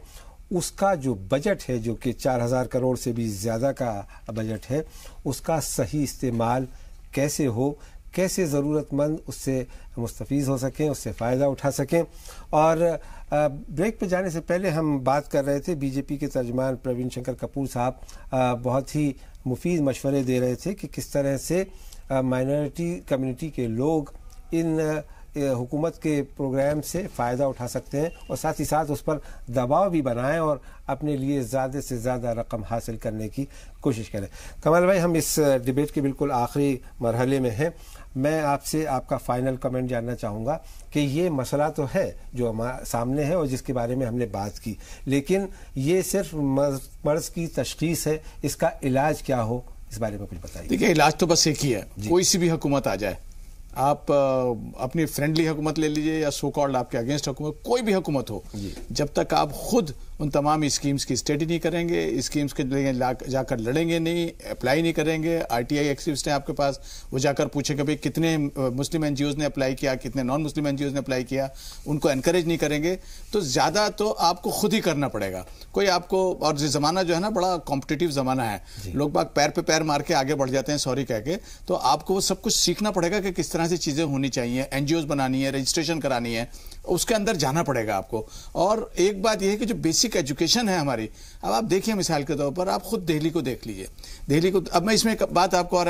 उसका जो बजट है, जो कि 4000 करोड़ से भी ज़्यादा का बजट है, उसका सही इस्तेमाल कैसे हो, कैसे ज़रूरतमंद उससे मुस्तफ़ीज़ हो सकें, उससे फ़ायदा उठा सकें। और ब्रेक पे जाने से पहले हम बात कर रहे थे, बीजेपी के तर्जुमान प्रवीण शंकर कपूर साहब बहुत ही मुफीद मशवरे दे रहे थे कि किस तरह से माइनॉरिटी कम्युनिटी के लोग इन हुकूमत के प्रोग्राम से फ़ायदा उठा सकते हैं और साथ ही साथ उस पर दबाव भी बनाएं और अपने लिए ज़्यादा से ज़्यादा रकम हासिल करने की कोशिश करें। कमाल भाई, हम इस डिबेट के बिल्कुल आखिरी मरहले में हैं। मैं आपसे आपका फाइनल कमेंट जानना चाहूँगा कि ये मसला तो है जो हमारे सामने है और जिसके बारे में हमने बात की, लेकिन ये सिर्फ मर्ज़ की तशख़ीस है, इसका इलाज क्या हो, इस बारे में कुछ बताइए। देखिए, इलाज तो बस एक ही है, कोई सी भी हुकूमत आ जाए, आप अपनी फ्रेंडली हुकूमत ले लीजिए या सो कॉल्ड आपके अगेंस्ट हुकूमत, कोई भी हुकूमत हो, जब तक आप खुद उन तमाम स्कीम्स की स्टडी नहीं करेंगे, स्कीम्स के लिए जाकर लड़ेंगे नहीं, अप्लाई नहीं करेंगे, आरटीआई एक्टिविस्ट हैं आपके पास, वो जाकर पूछेंगे भाई कितने मुस्लिम एनजीओज ने अप्लाई किया, कितने नॉन मुस्लिम एनजीओज ने अप्लाई किया, उनको एनकरेज नहीं करेंगे, तो ज़्यादा तो आपको खुद ही करना पड़ेगा। कोई आपको, और ये ज़माना जो है ना बड़ा कॉम्पिटिटिव ज़माना है, लोग बाग पैर पे पैर मार के आगे बढ़ जाते हैं सॉरी कह के, तो आपको वो सब कुछ सीखना पड़ेगा कि किस तरह तरह से चीज़ें होनी चाहिए, एनजीओज बनानी है, रजिस्ट्रेशन करानी है, उसके अंदर जाना पड़ेगा आपको। और एक बात यह है कि जो बेसिक एजुकेशन है हमारी, अब आप देखिए मिसाल के तौर पर आप खुद दिल्ली को देख लीजिए। दिल्ली को, अब मैं इसमें एक बात आपको और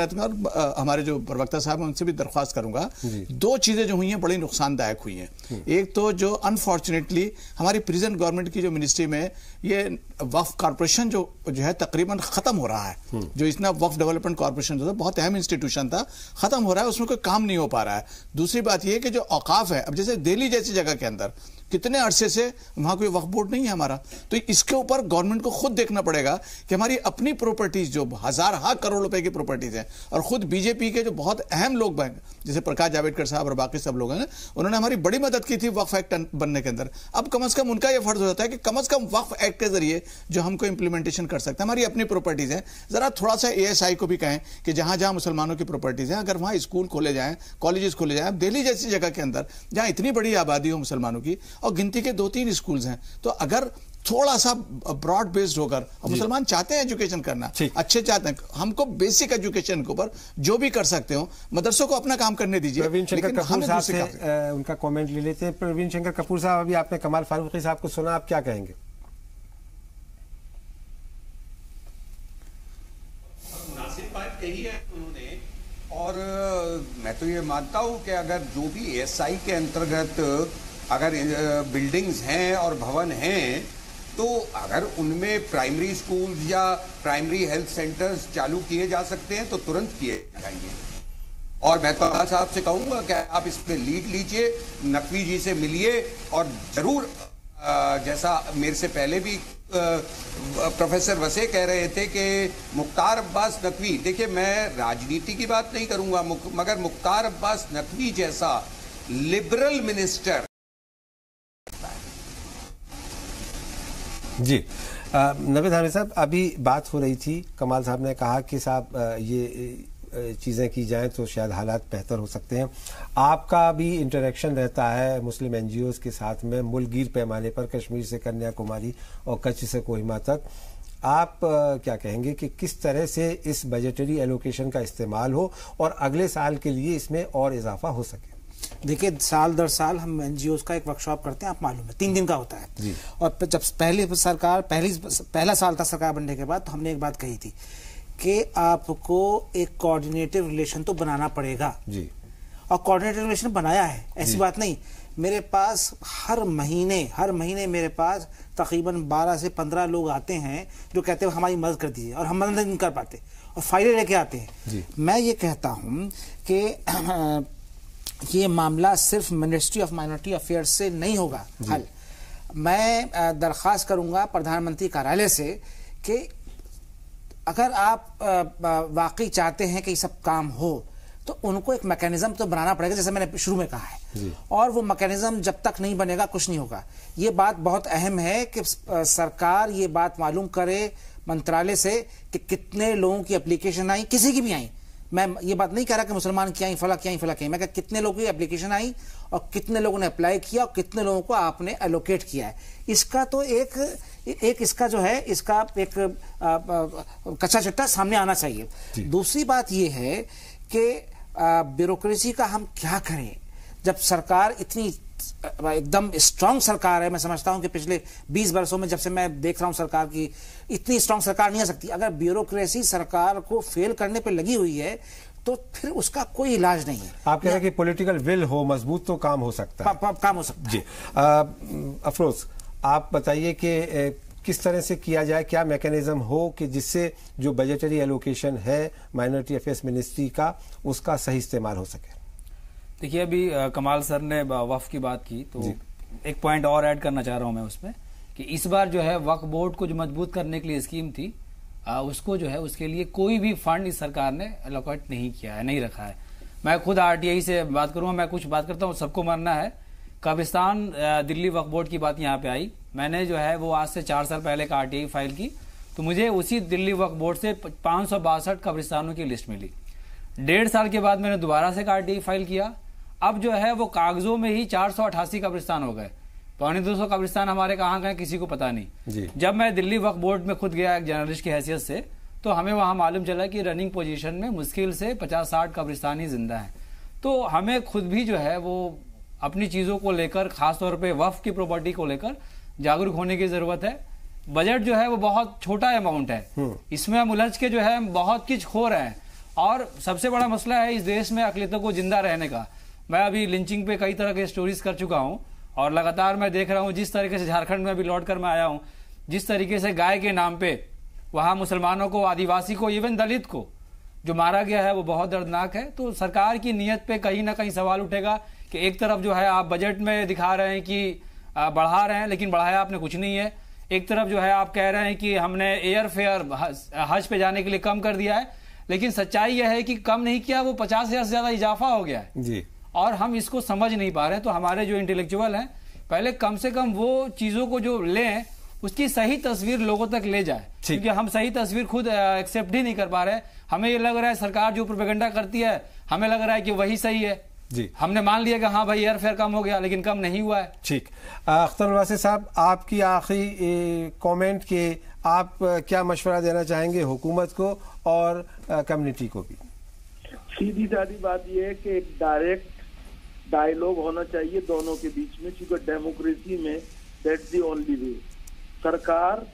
हमारे जो प्रवक्ता साहब हैं उनसे भी दरख्वास्त करूंगा, दो चीज़ें जो हुई हैं बड़ी नुकसानदायक हुई हैं। एक तो जो अनफॉर्चुनेटली हमारी प्रेजेंट गवर्नमेंट की जो मिनिस्ट्री में ये वक्फ कॉर्पोरेशन जो है तकरीबन खत्म हो रहा है। जो इतना वक्फ डेवलपमेंट कॉर्पोरेशन जो था बहुत अहम इंस्टीट्यूशन था, खत्म हो रहा है, उसमें कोई काम नहीं हो पा रहा है। दूसरी बात यह कि जो औकाफ है, अब जैसे दिल्ली जैसी जगह के अंदर कितने अरसे से वहां कोई वक्फ बोर्ड नहीं है हमारा, तो इसके ऊपर गवर्नमेंट को खुद देखना पड़ेगा कि हमारी अपनी प्रॉपर्टीज जो हजार करोड़ रुपए की प्रॉपर्टीज हैं, और खुद बीजेपी के जो बहुत अहम लोग हैं जैसे प्रकाश जावड़ेकर साहब और बाकी सब लोग हैं, उन्होंने हमारी बड़ी मदद की थी वक्फ एक्ट बनने के अंदर। अब कम से कम उनका यह फर्ज हो जाता है कि कम से कम वक्फ एक्ट के जरिए जो हमको इंप्लीमेंटेशन कर सकते हैं, हमारी अपनी प्रॉपर्टीज हैं, जरा थोड़ा सा ASI को भी कहें कि जहां जहां मुसलमानों की प्रॉपर्टीज हैं, अगर वहां स्कूल खोले जाएं, कॉलेजेस खोले जाएं, दिल्ली जैसी जगह के अंदर जहां इतनी बड़ी आबादी हो मुसलमानों की और गिनती के 2-3 स्कूल्स हैं, तो अगर थोड़ा सा ब्रॉड बेस्ड होकर, मुसलमान चाहते हैं एजुकेशन करना, अच्छे चाहते हैं, हमको बेसिक एजुकेशन के ऊपर जो भी कर सकते हो, मदरसों को अपना काम करने दीजिए। प्रवीण शंकर कपूर साहब से उनका कमेंट ले लेते हैं। प्रवीण शंकर कपूर साहब, अभी आपने कमाल फारूकी साहब को सुना, आप क्या कहेंगे? मुनासिब बात कही है उन्होंने, और मैं तो ये मानता हूं कि अगर जो भी ASI के अंतर्गत अगर बिल्डिंग्स हैं और भवन हैं, तो अगर उनमें प्राइमरी स्कूल या प्राइमरी हेल्थ सेंटर्स चालू किए जा सकते हैं तो तुरंत किए जाएंगे। और मैं तो साहब से कहूंगा कि आप इस पे लीड लीजिए, नकवी जी से मिलिए, और जरूर जैसा मेरे से पहले भी प्रोफेसर वसे कह रहे थे कि मुख्तार अब्बास नकवी, देखिए मैं राजनीति की बात नहीं करूंगा, मगर मुख्तार अब्बास नकवी जैसा लिबरल मिनिस्टर। जी, नवीद हामिद साहब, अभी बात हो रही थी, कमाल साहब ने कहा कि साहब ये चीज़ें की जाएं तो शायद हालात बेहतर हो सकते हैं। आपका भी इंटरेक्शन रहता है मुस्लिम NGOs के साथ में मुल्कगीर पैमाने पर, कश्मीर से कन्याकुमारी और कच्छ से कोहिमा तक। आप क्या कहेंगे कि किस तरह से इस बजटरी एलोकेशन का इस्तेमाल हो और अगले साल के लिए इसमें और इजाफा हो सके? देखिए, साल दर साल हम NGOs का एक वर्कशॉप करते हैं, आप मालूम है 3 दिन का होता है। और जब पहला साल था सरकार बनने के बाद, तो हमने एक बात कही थी कि आपको एक कोऑर्डिनेटिव रिलेशन तो बनाना पड़ेगा जी। और कोऑर्डिनेटिव रिलेशन बनाया है, ऐसी बात नहीं। मेरे पास हर महीने मेरे पास तकरीबन 12 से 15 लोग आते हैं जो कहते हैं हमारी मदद कर दीजिए, और हम मदद नहीं कर पाते और फाइलें लेके आते हैं। मैं ये कहता हूँ कि ये मामला सिर्फ मिनिस्ट्री ऑफ माइनॉरिटी अफेयर्स से नहीं होगा हल। मैं दरख्वास्त करूंगा प्रधानमंत्री कार्यालय से कि अगर आप वाकई चाहते हैं कि ये सब काम हो, तो उनको एक मैकेनिज्म तो बनाना पड़ेगा, जैसे मैंने शुरू में कहा है। और वो मैकेनिज्म जब तक नहीं बनेगा कुछ नहीं होगा। ये बात बहुत अहम है कि सरकार ये बात मालूम करे मंत्रालय से कि कितने लोगों की एप्लीकेशन आई, किसी की भी आई। मैं ये बात नहीं कह रहा कि मुसलमान की आई, फला की आई, फला की आई। मैं कह कितने लोगों की एप्लीकेशन आई और कितने लोगों ने अप्लाई किया और कितने लोगों को आपने एलोकेट किया है। इसका तो एक इसका जो है, इसका एक कच्चा चिट्ठा सामने आना चाहिए। दूसरी बात ये है कि ब्यूरोक्रेसी का हम क्या करें जब सरकार इतनी एकदम स्ट्रांग सरकार है। मैं समझता हूं कि पिछले 20 वर्षों में जब से मैं देख रहा हूं सरकार की, इतनी स्ट्रांग सरकार नहीं आ सकती। अगर ब्यूरोक्रेसी सरकार को फेल करने पे लगी हुई है तो फिर उसका कोई इलाज नहीं है। आप कह रहे हैं कि पॉलिटिकल विल हो मजबूत तो काम हो सकता है। काम हो सकता है जी। अफरोज, आप बताइए कि किस तरह से किया जाए, क्या मैकेनिज्म हो कि जिससे जो बजटरी एलोकेशन है माइनॉरिटी अफेयर्स मिनिस्ट्री का, उसका सही इस्तेमाल हो सके? देखिए, अभी कमाल सर ने वक्फ की बात की, तो एक पॉइंट और ऐड करना चाह रहा हूं मैं उसमें कि इस बार जो है वक्फ बोर्ड को जो मजबूत करने के लिए स्कीम थी, उसको जो है उसके लिए कोई भी फंड इस सरकार ने एलोकेट नहीं किया है, नहीं रखा है। मैं खुद RTI से बात करूंगा, मैं कुछ बात करता हूँ, सबको मानना है। कब्रिस्तान दिल्ली वक्फ बोर्ड की बात यहाँ पे आई, मैंने जो है वो आज से 4 साल पहले का RTI फाइल की, तो मुझे उसी दिल्ली वक्फ बोर्ड से 562 कब्रिस्तानों की लिस्ट मिली। 1.5 साल के बाद मैंने दोबारा से RTI फाइल किया, अब जो है वो कागजों में ही 488 कब्रिस्तान हो गए। 250 कब्रिस्तान हमारे कहाँ गए किसी को पता नहीं। जब मैं दिल्ली वक्फ बोर्ड में खुद गया एक जर्नलिस्ट की हैसियत से, तो हमें वहां मालूम चला कि रनिंग पोजीशन में मुश्किल से 50-60 कब्रिस्तान ही जिंदा हैं। तो हमें खुद भी जो है वो अपनी चीज़ों को लेकर, खासतौर पे वक्फ की प्रॉपर्टी को लेकर जागरूक होने की ज़रूरत है। बजट जो है वो बहुत छोटा अमाउंट है, इसमें हम उलझ के जो है बहुत कुछ खो रहे हैं। और सबसे बड़ा मसला है इस देश में अक़लियतों को जिंदा रहने का। मैं अभी लिंचिंग पे कई तरह के स्टोरीज कर चुका हूँ और लगातार मैं देख रहा हूँ, जिस तरीके से झारखंड में अभी लौट कर मैं आया हूँ, जिस तरीके से गाय के नाम पे वहाँ मुसलमानों को, आदिवासी को, इवन दलित को जो मारा गया है वो बहुत दर्दनाक है। तो सरकार की नीयत पे कहीं ना कहीं सवाल उठेगा कि एक तरफ जो है आप बजट में दिखा रहे हैं कि बढ़ा रहे हैं, लेकिन बढ़ाया आपने कुछ नहीं है। एक तरफ जो है आप कह रहे हैं कि हमने एयर फेयर हज पे जाने के लिए कम कर दिया है, लेकिन सच्चाई यह है कि कम नहीं किया, वो 50,000 से ज्यादा इजाफा हो गया है जी। और हम इसको समझ नहीं पा रहे हैं। तो हमारे जो इंटेलेक्चुअल हैं पहले कम से कम वो चीजों को जो लें उसकी सही तस्वीर लोगों तक ले जाए, क्योंकि हम सही तस्वीर खुद एक्सेप्ट ही नहीं कर पा रहे। हमें ये लग रहा है सरकार जो प्रोपेगेंडा करती है हमें लग रहा है कि वही सही है जी। हमने मान लिया कि हाँ भाई एयर फेयर कम हो गया, लेकिन कम नहीं हुआ है। ठीक, अख्तर वासे साहब, आपकी आखिरी कमेंट के आप क्या मशवरा देना चाहेंगे हुकूमत को और कम्युनिटी को भी? सीधी सादी बात यह है कि एक डायरेक्ट डायलॉग होना चाहिए दोनों के बीच में, क्योंकि डेमोक्रेसी में दैट्स द ओनली वे। सरकार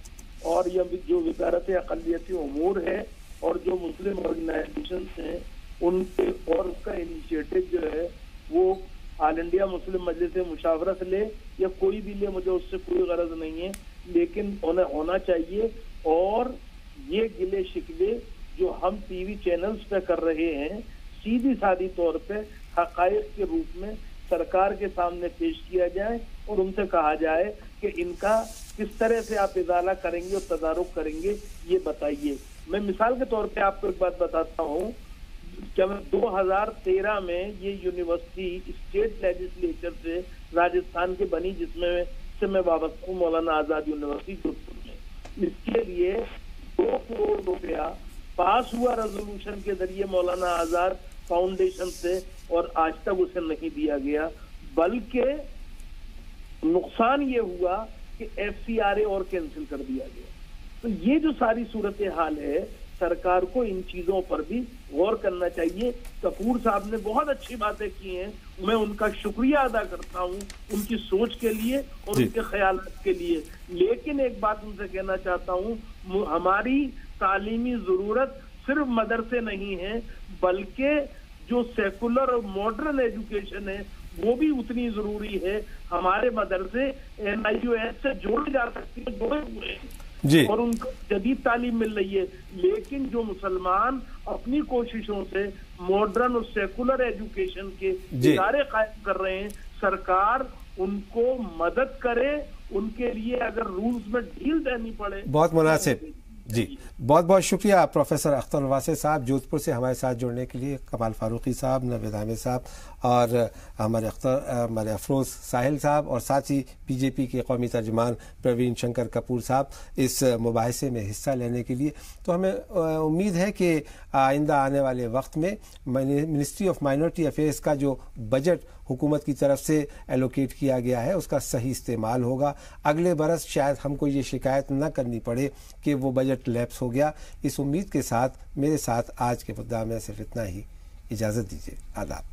और यह जो वजारत अक़लियती उमूर है और जो मुस्लिम ऑर्गेनाइजेशन हैं उनके और उसका इनिशिएटिव जो है वो ऑल इंडिया मुस्लिम मजलिस से मुशावरत ले या कोई भी ले, मुझे उससे कोई गरज नहीं है, लेकिन उन्हें होना चाहिए। और ये गिले शिकवे जो हम टीवी चैनल्स पे कर रहे हैं सीधी सादी तौर पे हक़ाइक़ के रूप में सरकार के सामने पेश किया जाए और उनसे कहा जाए कि इनका किस तरह से आप इजाला करेंगे और तदारुक करेंगे, ये बताइए। मैं मिसाल के तौर पे आपको एक बात बताता हूँ। जब 2013 में ये यूनिवर्सिटी स्टेट लेजिस्लेचर से राजस्थान के बनी, जिसमें से मैं वाबस्ता हूँ, मौलाना आजाद यूनिवर्सिटी जोधपुर में, इसके लिए 2 करोड़ रुपया पास हुआ रेजोल्यूशन के जरिए मौलाना आजाद फाउंडेशन से, और आज तक उसे नहीं दिया गया। बल्कि नुकसान ये हुआ कि FCRA और कैंसिल कर दिया गया। तो ये जो सारी सूरत हाल है, सरकार को इन चीजों पर भी गौर करना चाहिए। कपूर साहब ने बहुत अच्छी बातें की हैं, मैं उनका शुक्रिया अदा करता हूं उनकी सोच के लिए और उनके ख्यालात के लिए। लेकिन एक बात उनसे कहना चाहता हूं, हमारी तालीमी जरूरत सिर्फ मदरसे नहीं है, बल्कि जो सेकुलर और मॉडर्न एजुकेशन है वो भी उतनी जरूरी है। हमारे मदरसे NIOS से जोड़े जा सकते हैं, जोड़े हुए हैं जी, और उनको जदीद तालीम मिल रही है। लेकिन जो मुसलमान अपनी कोशिशों से मॉडर्न और सेकुलर एजुकेशन के इदारे कायम कर रहे हैं, सरकार उनको मदद करे। उनके लिए अगर रूल्स में ढील देनी पड़े, बहुत मुनासिब जी। बहुत बहुत शुक्रिया प्रोफेसर अख्तर वासे साहब जोधपुर से हमारे साथ जुड़ने के लिए, कमाल फारूकी साहब, नवेद आमिर साहब और हमारे अफरोज साहिल साहब, और साथ ही बीजेपी के कौमी तर्जुमान प्रवीण शंकर कपूर साहब इस मुबाहिसे में हिस्सा लेने के लिए। तो हमें उम्मीद है कि आइंदा आने वाले वक्त में मिनिस्ट्री ऑफ माइनॉरिटी अफेयर्स का जो बजट हुकूमत की तरफ से एलोकेट किया गया है उसका सही इस्तेमाल होगा। अगले बरस शायद हमको ये शिकायत न करनी पड़े कि वो बजट लैप्स हो गया। इस उम्मीद के साथ मेरे साथ आज के मुद्दा में सिर्फ इतना ही। इजाज़त दीजिए, आदाब।